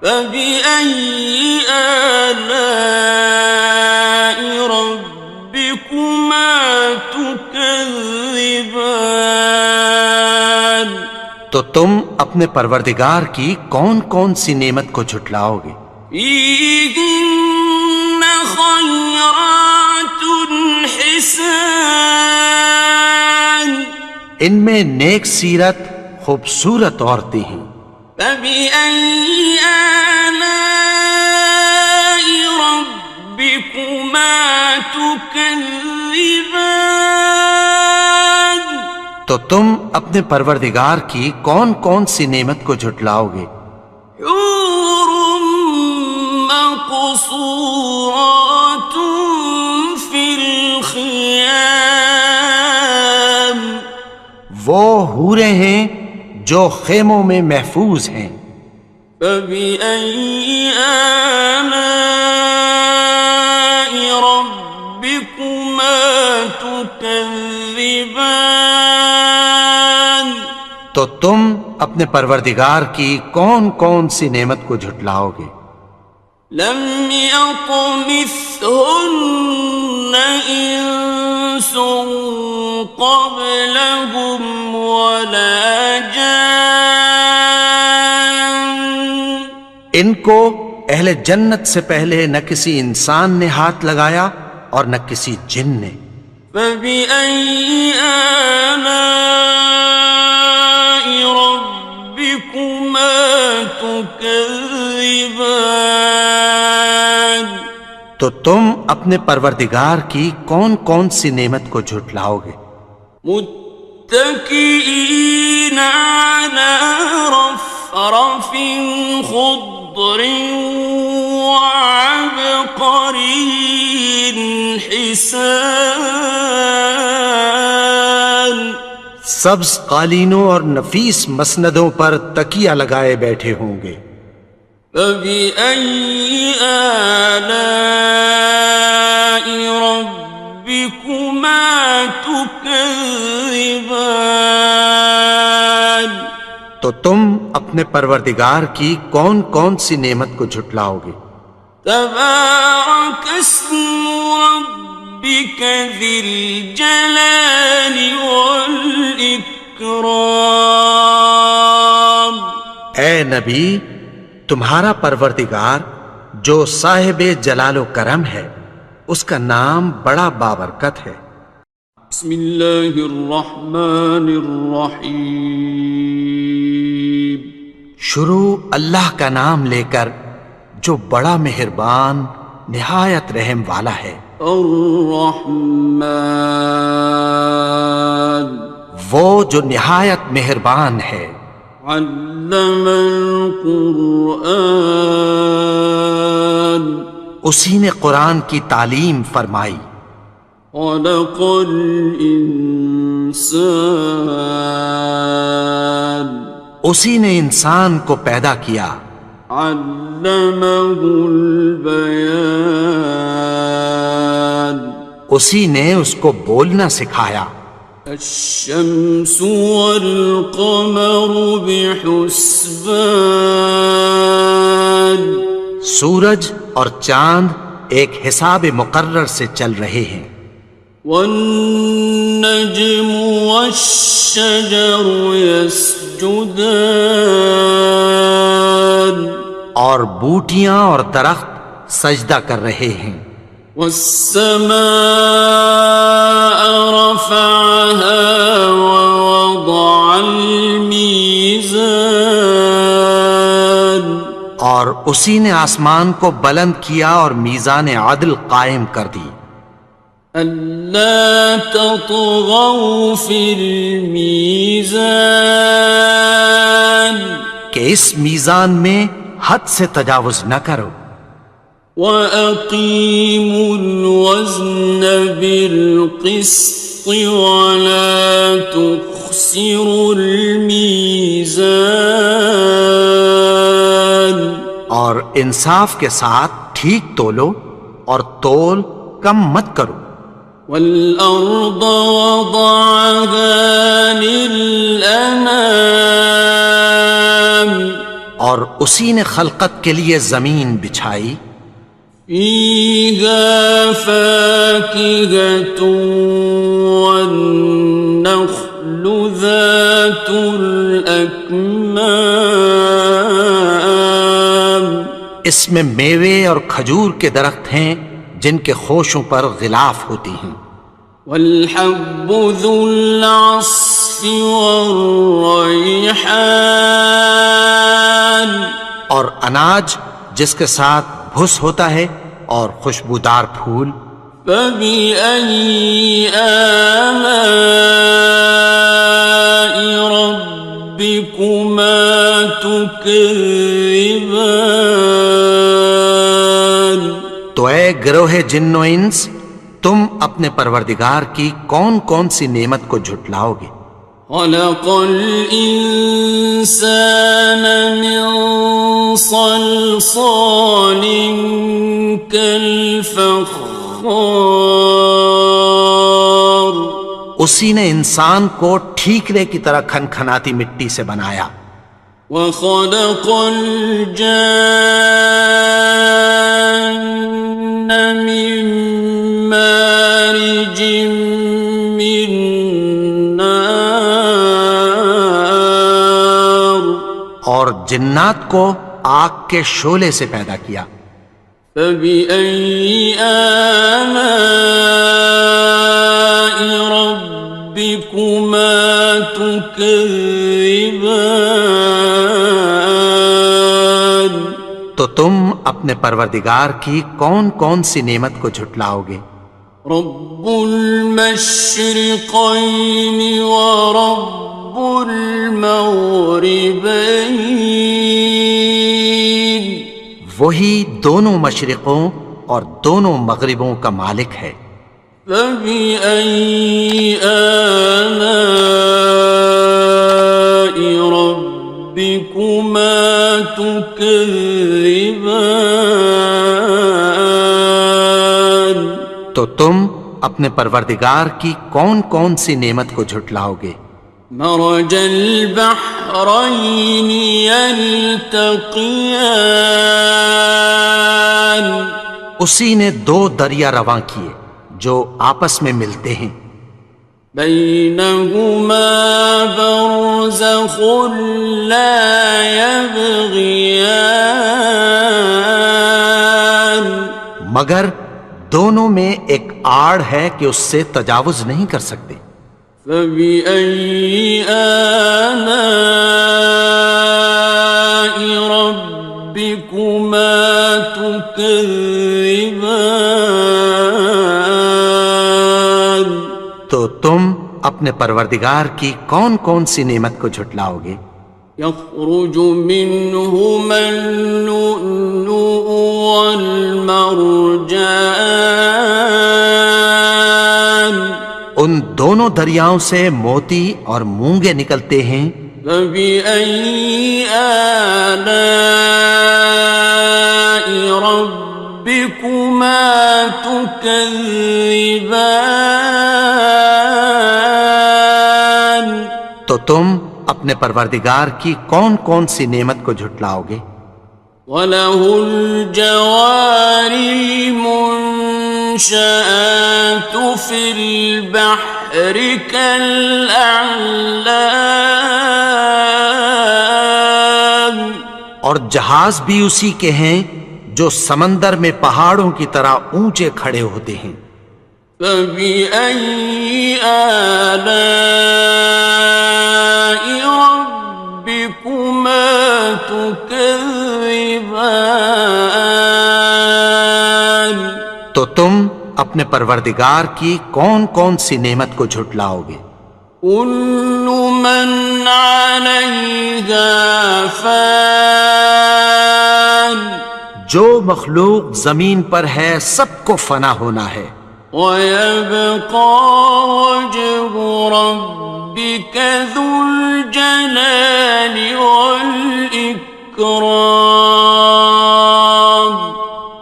S1: فبأي آلاء ربكما تكذبان؟
S2: تو تم اپنے پروردگار کی کون کون سی نعمت کو جھٹلاؤ گے؟
S1: فيهن خيرات حسان،
S2: ان میں نیک سیرت خوبصورت عورتیں ہیں۔
S1: فبأي آلاء ربكما تكذبان؟
S2: تو تم اپنے پروردگار کی کون کون سی نعمت کو جھٹلاؤ گے؟
S1: حور مقصورات في الخيام،
S2: وہ حوریں ہیں جو خیموں میں محفوظ ہیں۔
S1: فبأي آلاء ربكما تكذبان؟
S2: تو تم اپنے پروردگار کی کون کون سی نعمت کو جھٹلاؤ گے؟
S1: لم يطمثهن إنس قبلهم ولا جان،
S2: ان کو اہل جنت سے پہلے نہ کسی انسان نے ہاتھ لگایا اور نہ کسی جن نے۔
S1: فبأي آلاء ربكما تكذبان؟ تكذبان
S2: تو تم اپنے پروردگار کی کون کون سی نعمت کو جھٹلاؤ گے؟
S1: متكئين على رفرف خضر وعبقري حسان
S2: سبز قالینوں اور نفیس مسندوں پر تکیہ لگائے بیٹھے ہوں گے۔
S1: فبأي آلاء ربكما تكذبان
S2: تو تم اپنے پروردگار کی کون کون سی نعمت کو جھٹلاؤ گے؟
S1: تبارك اسم ربك ذي الجلال والإكرام
S2: اے نبی، تمہارا پروردگار جو صاحب جلال و کرم ہے، اس کا نام بڑا بابرکت ہے۔
S1: بسم اللہ الرحمن الرحیم
S2: شروع اللہ کا نام لے کر جو بڑا مہربان نہایت رحم والا ہے۔
S1: الرحمن
S2: وہ جو نہایت مہربان ہے۔
S1: علم القرآن
S2: اسی نے قرآن کی تعلیم فرمائی۔
S1: خلق الانسان
S2: اسی نے انسان کو پیدا کیا۔
S1: علمہ البیان
S2: اسی نے اس کو بولنا سکھایا۔
S1: الشمس والقمر بحسبان
S2: سورج اور چاند ایک حساب مقرر سے چل رہے ہیں۔
S1: والنجم والشجر يسجدان
S2: اور بوٹیاں اور درخت سجدہ کر رہے ہیں۔
S1: والسماء رفعها ووضع الميزان
S2: اور اسی نے آسمان کو بلند کیا اور میزان عدل قائم کر دی۔
S1: ألا تطغوا في الميزان
S2: کہ اس میزان میں حد سے تجاوز نہ کرو۔
S1: وَأَقِيمُوا الْوَزْنَ بِالْقِسْطِ وَلَا تُخْسِرُوا الْمِيزَانَ
S2: اور انصاف کے ساتھ ٹھیک تولو اور تول کم مت کرو۔
S1: وَالْأَرْضَ وَضَعَهَا لِلْأَنَامِ
S2: اور اسی نے خلقت کے لیے زمین بچھائی۔
S1: فِيهَا فَاكِهَةٌ وَالنَّخْلُ ذَاتُ الْأَكْمَامِ
S2: اس میں میوے اور کھجور کے درخت ہیں جن کے خوشوں پر غلاف ہوتی ہیں۔
S1: وَالْحَبُّ ذُو الْعَصْفِ وَالرَّيْحَانِ
S2: اور اناج جس کے ساتھ بھس ہوتا ہے اور خوشبودار پھول۔
S1: فَبِأَيِّ آلَاءِ رَبِّكُمَا تُكَذِّبَانِ
S2: تو اے گروہ جن و انس، تم اپنے پروردگار کی کون کون سی نعمت کو جھٹلاؤ گے؟
S1: خلق الإنسان من صلصال كالفخار
S2: اسی نے انسان کو ٹھیکرے کی طرح کھنکھناتی مٹی سے بنایا۔
S1: وخلق الجان من مارج من نار
S2: اور جنات کو آگ کے شعلے سے پیدا کیا۔
S1: فبأي آلاء ربكما تكذبان
S2: تو تم اپنے پروردگار کی کون کون سی نعمت کو جھٹلاؤ گے؟
S1: رب المشرقين ورب المغربين
S2: وہی دونوں مشرقوں اور دونوں مغربوں کا مالک ہے۔
S1: فبأي آلاء ربكما تكذبان
S2: تو تم اپنے پروردگار کی کون کون سی نعمت کو جھٹلاؤ گے؟
S1: مرج البحرين يلتقيان
S2: اسی نے دو دریا رواں کیے جو آپس میں ملتے ہیں،
S1: بينهما برزخ لا يبغيان
S2: مگر دونوں میں ایک آڑ ہے کہ اس سے تجاوز نہیں کر سکتے۔
S1: فبأي آلاء ربكما تكذبان
S2: تو تم اپنے پروردگار کی کون کون سی نعمت کو جھٹلاؤ گے؟
S1: يخرج منهما اللؤلؤ والمرجان
S2: ان دونوں دریاؤں سے موتی اور مونگے نکلتے ہیں۔
S1: فبأي آلاء ربكما تكذبان
S2: تو تم اپنے پروردگار کی کون کون سی نعمت کو جھٹلاؤ گے؟
S1: وَلَهُ الْجَوَارِ الْمُنشَآتُ فِي الْبَحْرِ كَالْأَعْلَامِ
S2: اور جہاز بھی اسی کے ہیں جو سمندر میں پہاڑوں کی طرح اونچے کھڑے ہوتے ہیں۔
S1: فَبِأَيِّ آلَاءِ رَبِّكُمَا تُكَذِّبَانِ
S2: تو تم اپنے پروردگار کی کون کون سی نعمت کو جھٹلاؤ گے؟
S1: كُلُّ مَنْ عَلَيْهَا فَانٍ
S2: جو مخلوق زمین پر ہے سب کو فنا ہونا ہے،
S1: وَيَبْقَى وَجْهُ رَبِّكَ ذُو الْجَلَالِ وَالْإِكْرَامِ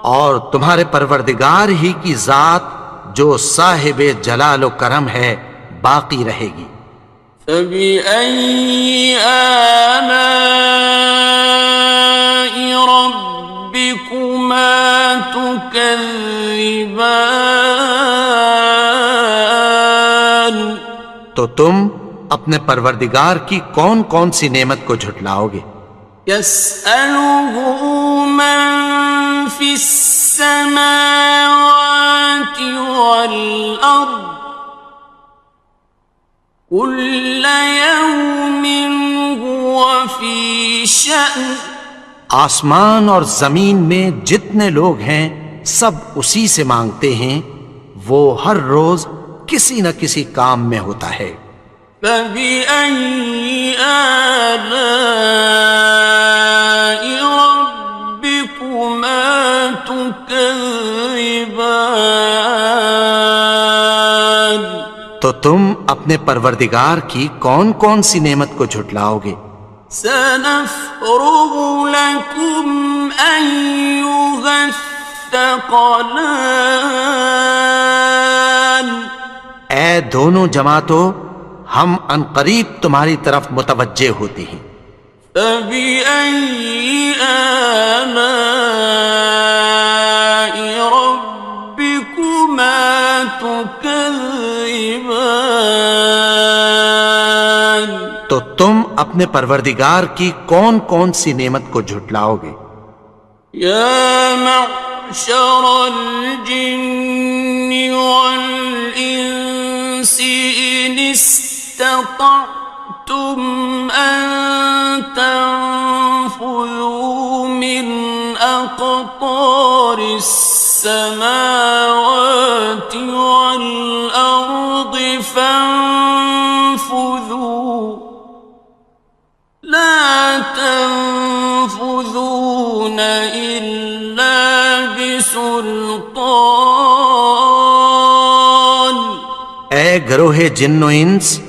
S2: اور تمہارے پروردگار ہی کی ذات جو صاحب جلال و کرم ہے باقی رہے گی۔
S1: فَبِأَيِّ آلَاءِ رَبِّكُمَا تُكَذِّبَانِ
S2: تو تم اپنے پروردگار کی کون کون سی نعمت کو جھٹلاؤ گے؟
S1: يَسْأَلُهُ مَن فِي السَّمَاوَاتِ وَالْأَرْضِ كُلَّ يَوْمٍ هُوَ فِي شَأْنٍ
S2: آسمان اور زمین میں جتنے لوگ ہیں سب اسی سے مانگتے ہیں، وہ ہر روز کسی نہ کسی کام میں ہوتا ہے۔
S1: فَبِأَيِّ آلَاءِ رَبِّكُمَا تُكَذِّبَانِ
S2: تو تم اپنے پروردگار کی کون کون سی نعمت کو جھٹلاؤ گے؟
S1: سَنَفْرُغُ لَكُمْ أَيُّهَ الثَّقَلَانِ
S2: اے دونوں جماعتوں، ہم عنقریب تمہاری طرف متوجہ ہوتے ہیں۔
S1: فَبِأَيِّ آلَاءِ رَبِّكُمَا تُكَذِّبَانِ
S2: تو تم اپنے پروردگار کی کون کون سی نعمت کو جھٹلاؤ گے؟
S1: يَا مَعْشَرَ الْجِنِّ وَالْإِنسِ إِنِ اسْتَطَعْتُمْ أَن تَنفُذُوا مِنْ أقطار السماوات والأرض فانفذوا لا تنفذون إلا بسلطان.
S2: اے گروہ جن و انس،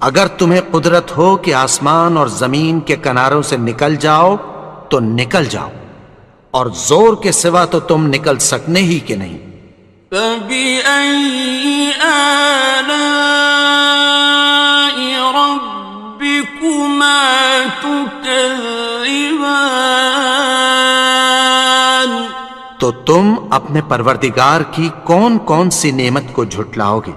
S2: اگر تمہیں قدرت ہو کہ آسمان اور زمین کے کناروں سے نکل جاؤ تو نکل جاؤ، اور زور کے سوا تو تم نکل سکنے ہی کہ نہیں.
S1: فَبِأَيِّ آلَاءِ رَبِّكُمَا تُكَذِّبَانِ.
S2: تو تم اپنے پروردگار کی کون کون سی نعمت کو جھٹلاؤ گے؟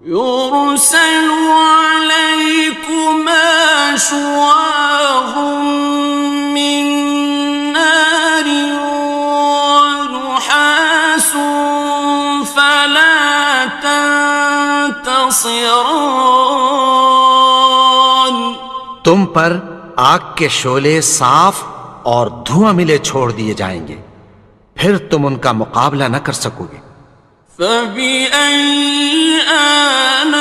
S1: يُرْسَلُ عَلَيْكُمَا شُوَاظٌ مِّن نَّارٍ وَنُحَاسٌ فَلَا تَنتَصِرَانِ.
S2: تم پر آگ کے شعلے صاف اور دھواں ملے چھوڑ دیے جائیں گے، پھر تم ان کا مقابلہ نہ کر سکو گے.
S1: فَبِأَيِّ آلَاءِ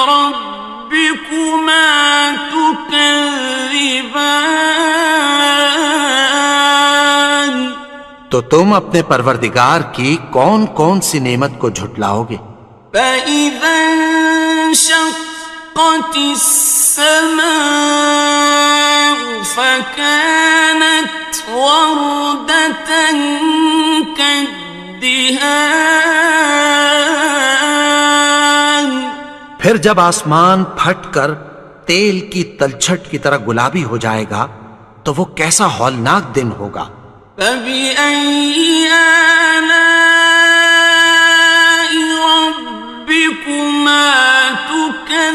S1: رَبِّكُمَا تُكَذِّبَانِ.
S2: تو تم اپنے پروردگار کی کون کون سی نعمت کو جھٹلاؤ گے؟
S1: فَإِذَا انشَقَّتِ السَّمَاءُ فَكَانَتْ وَرْدَةً كَالدِّهَانِ.
S2: پھر جب آسمان پھٹ کر تیل کی تلچھٹ کی طرح گلابی ہو جائے گا تو وہ کیسا ہولناک دن ہوگا.
S1: فَبِأَيِّ آلَاءِ رَبِّكُمَا تُكَذِّبَانِ.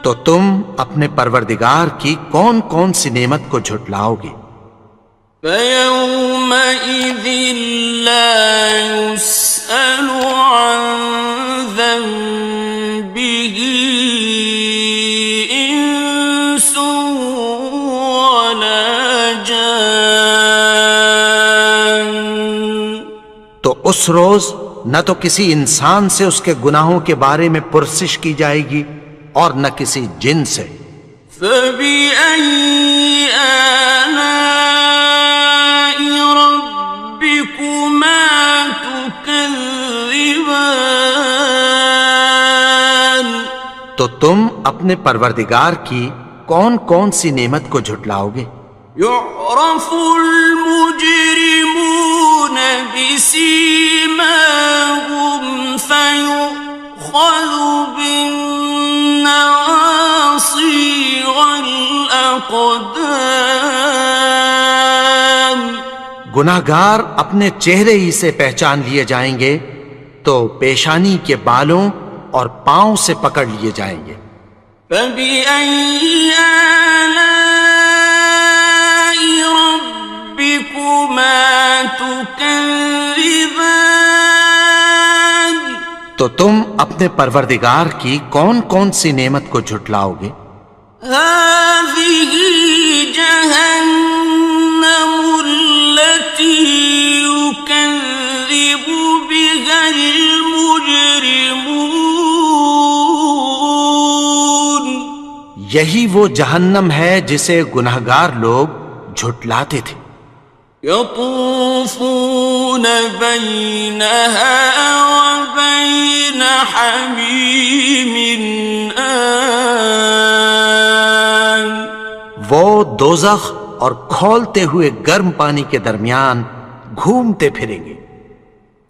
S2: تو تم اپنے پروردگار کی کون کون سی نعمت کو جھٹلاؤ گے؟
S1: فَيَوْمَئِذٍ لَا يُسْأَلُ عَنْ ذَنبِهِ إِنسٌ وَلَا جَانٌ.
S2: تو اس روز نہ تو کسی انسان سے اس کے گناہوں کے بارے میں پرسش کی جائے گی اور نہ کسی جن سے.
S1: فَبِأَيِّ آلَاءِ رَبِّكُمَا تُكَذِّبَانِ.
S2: تو تم اپنے پروردگار کی کون کون سی نعمت کو جھٹلاؤ گے؟
S1: يُعْرَفُ الْمُجْرِمُونَ بِسِيمَاهُمْ فَيُؤْخَذُ بِالنَّوَاصِي وَالْأَقْدَامِ.
S2: گناہگار اپنے چہرے ہی سے پہچان لیے جائیں گے تو پیشانی کے بالوں اور پاؤں سے پکڑ لیے جائیں گے.
S1: فَبِأَيِّ آلَاءِ رَبِّكُمَا تُكَذِّبَانِ.
S2: تو تم اپنے پروردگار کی کون کون سی نعمت کو جھٹلاؤ گے؟
S1: هَٰذِهِ جَهَنَّمُ الَّتِي يُكَذِّبُ بِهَا الْمُجْرِمُونَ.
S2: یہی وہ جہنم ہے جسے گناہگار لوگ جھٹلاتے تھے.
S1: يَطُوفُونَ بَيْنَهَا وَبَيْنَ حَمِيمٍ آنٍ.
S2: وہ دوزخ اور کھولتے ہوئے گرم پانی کے درمیان گھومتے پھریں گے.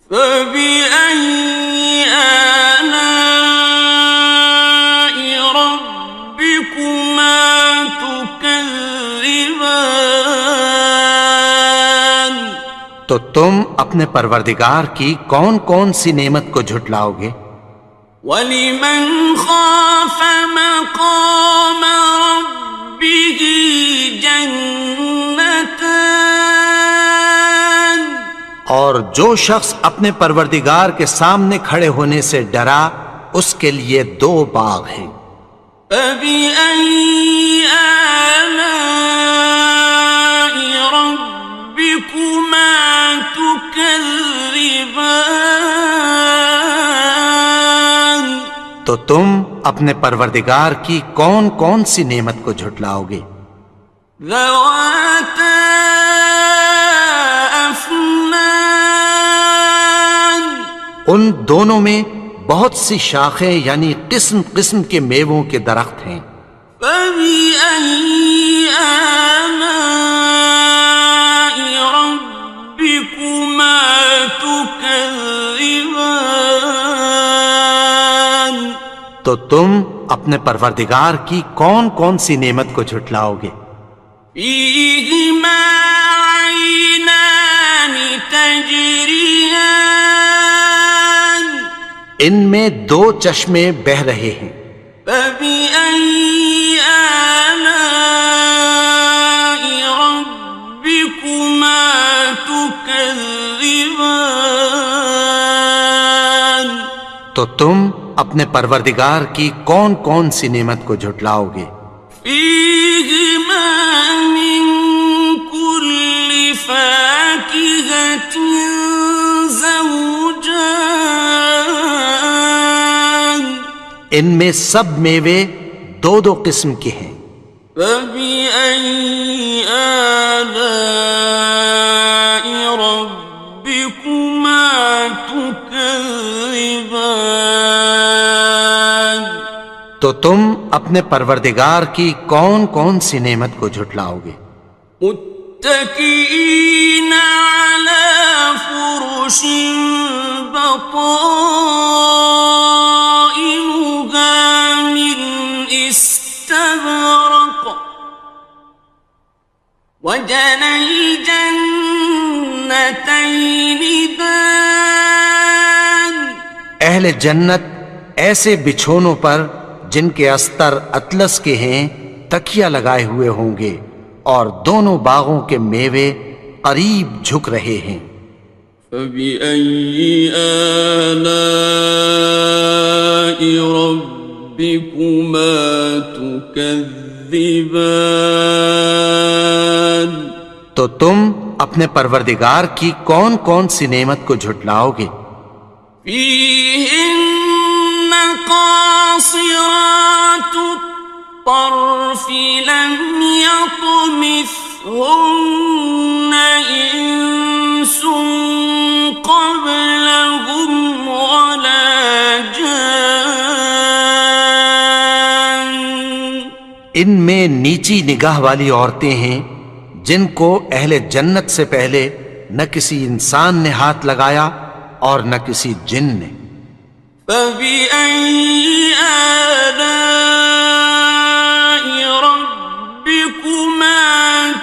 S1: فَبِأَيِّ آلَاءِ رَبِّكُمَا تُكَذِّبَانِ.
S2: تو تم اپنے پروردگار کی کون کون سی نعمت کو جھٹلاؤ گے؟
S1: وَلِمَنْ خَافَ مَقَامَ رَبِّهِ جَنَّتَانِ.
S2: اور جو شخص اپنے پروردگار کے سامنے کھڑے ہونے سے ڈرا اس کے لیے 2 باغ ہیں.
S1: فبأي آلاء ربكما تكذبان؟
S2: تو تم اپنے پروردگار کی کون کون سی نعمت کو جھٹلاؤ گے؟
S1: ذواتا افنان،
S2: ان دونوں میں بہت سی شاخیں یعنی قسم قسم کے میووں کے درخت ہیں۔
S1: فبأي آلاء ربكما تكذبان؟
S2: تو تم اپنے پروردگار کی کون کون سی نعمت کو جھٹلاؤ گے؟
S1: فيهما عينان تجريان،
S2: ان میں دو چشمے بہہ رہے ہیں۔
S1: فبأي آلاء ربكما تكذبان؟
S2: تو تم اپنے پروردگار کی کون کون سی نعمت کو جھٹلاؤ گے؟
S1: فيهما من كل فاكهة زوجان،
S2: ان میں سب میوے دو دو قسم کے ہیں۔
S1: فبأي آلاء ربكما تكذبان؟
S2: تو تم اپنے پروردگار کی کون کون سی نعمت کو جھٹلاؤ گے؟
S1: متكئين على فرش بطائنها من استبرق، وجنى الجنتين دان،
S2: اہل جنت ایسے بچھونوں پر جن کے استر اطلس کے ہیں تکیہ لگائے ہوئے ہوں گے، اور دونوں باغوں کے میوے قریب جھک رہے ہیں۔
S1: فبأي آلاء ربكما تكذبان؟
S2: تو تم اپنے پروردگار کی کون کون سی نعمت کو جھٹلاؤ گے؟
S1: فيهن قاصرات الطرف لم يطمثهن إنس قبلهم ولا جان،
S2: ان میں نیچی نگاہ والی عورتیں ہیں جن کو اہل جنت سے پہلے نہ کسی انسان نے ہاتھ لگایا اور نہ کسی جن نے۔
S1: فبأي آلاء ربكما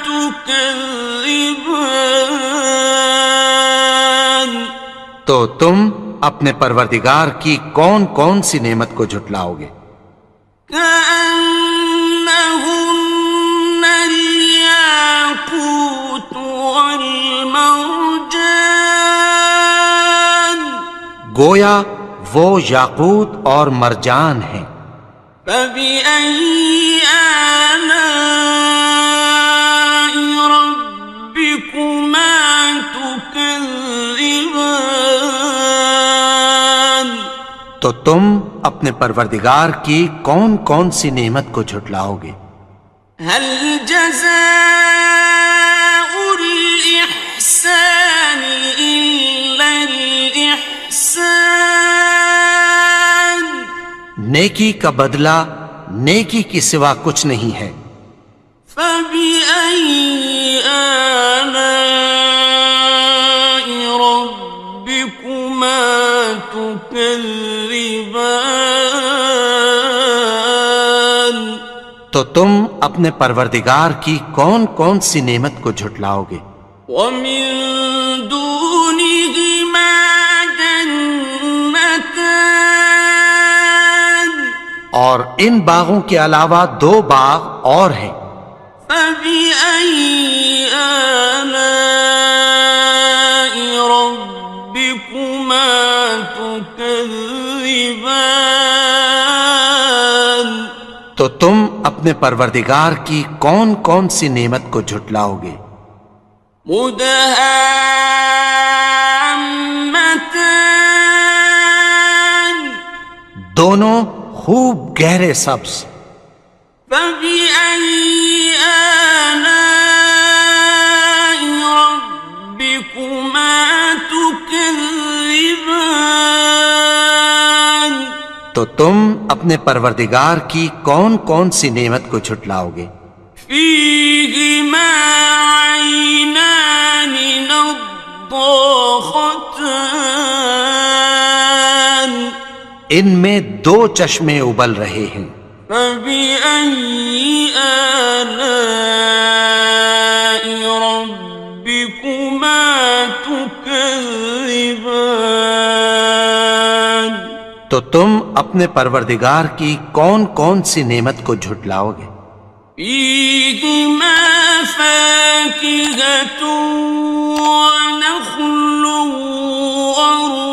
S1: تكذبان؟
S2: تو تم اپنے پروردگار کی کون کون سی نعمت کو جھٹلاؤ گے؟
S1: كأنهن الياقوت والمرجان،
S2: گویا وہ یاقوت اور مرجان ہیں۔
S1: فبأي آلاء ربكما تكذبان؟
S2: تو تم اپنے پروردگار کی کون کون سی نعمت کو جھٹلاؤ گے؟
S1: هل جزاء الإحسان إلا الإحسان؟
S2: نیکی کا بدلہ نیکی کی سوا کچھ نہیں ہے۔
S1: فبأي آلاء ربكما تكذبان؟
S2: تو تم اپنے پروردگار کی کون کون سی نعمت کو جھٹلاؤ گے؟
S1: ومن دونهما جنتان،
S2: اور ان باغوں کے علاوہ دو باغ اور ہیں۔
S1: فبأي آلاء ربكما تكذبان؟
S2: تو تم اپنے پروردگار کی کون کون سی نعمت کو جھٹلاؤ گے؟
S1: مدہامتان
S2: دونوں خوب گہرے سبز.
S1: فبأي آلاء ربكما تكذبان
S2: تو تم اپنے پروردگار کی کون کون سی نعمت کو جھٹلاؤ گے؟
S1: فيهما عينان نضاختان
S2: ان میں دو چشمے ابل رہے ہیں.
S1: فبأي آلاء ربكما تكذبان
S2: تو تم اپنے پروردگار کی کون کون سی نعمت کو جھٹلاؤ گے؟
S1: فيهما فاكهة ونخل ورمان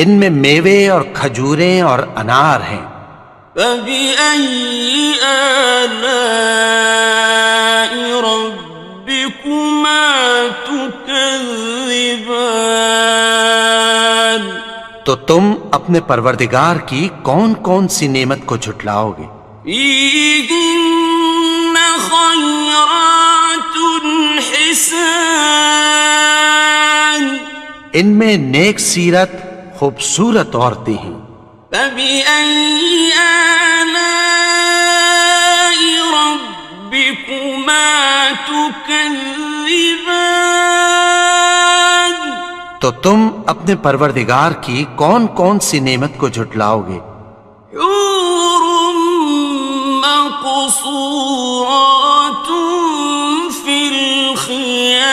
S2: ان میں میوے اور کھجوریں اور انار ہیں.
S1: فبأي آلاء ربكما تكذبان
S2: تو تم اپنے پروردگار کی کون کون سی نعمت کو جھٹلاؤ گے؟
S1: فيهن خيرات حسان
S2: ان میں نیک سیرت خوبصورت عورتیں ہیں.
S1: فبأي آلاء ربكما تكذبان
S2: تو تم اپنے پروردگار کی کون کون سی نعمت کو جھٹلاؤ گے؟
S1: حور مقصورات في الخيام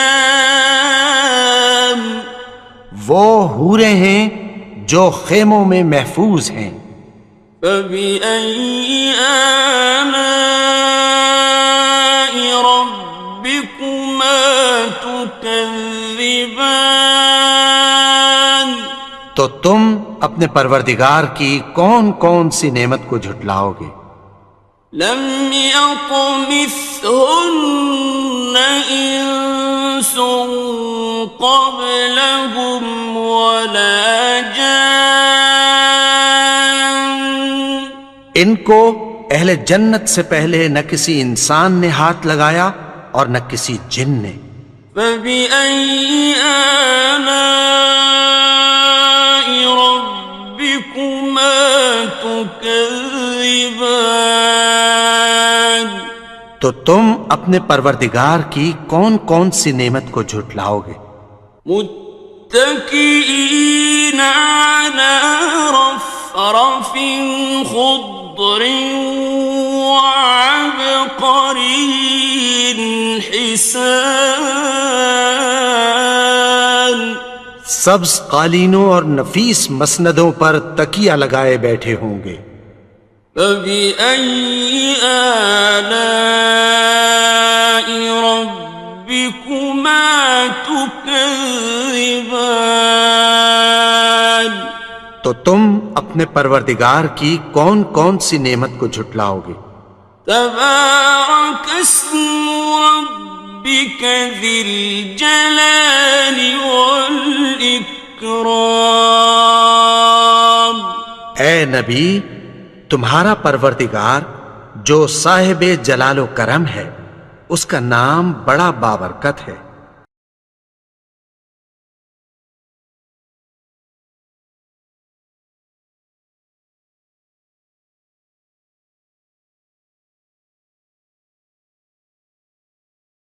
S2: وہ حوریں ہیں جو خیموں میں محفوظ ہیں.
S1: فبأي آلاء ربكما تكذبان
S2: تو تم اپنے پروردگار کی کون کون سی نعمت کو جھٹلاؤ گے؟
S1: لم يطمثهن إنس قبلهم ولا جان
S2: ان کو اہل جنت سے پہلے نہ کسی انسان نے ہاتھ لگایا اور نہ کسی جن نے.
S1: فبأي آلاء ربكما تكذبان
S2: تو تم اپنے پروردگار کی کون کون سی نعمت کو جھٹلاؤ گے؟
S1: متكئين على رفرف خضر وعبقري حسان
S2: سبز قالینوں اور نفیس مسندوں پر تکیہ لگائے بیٹھے ہوں گے.
S1: فبأي آلاء ربكما تكذبان
S2: تو تم اپنے پروردگار کی کون کون سی نعمت کو جھٹلاؤ گے؟
S1: تبارك اسم ربك ذي الجلال والإكرام
S2: اے نبی، تمہارا پروردگار جو صاحب جلال و کرم ہے، اس کا نام بڑا بابرکت ہے.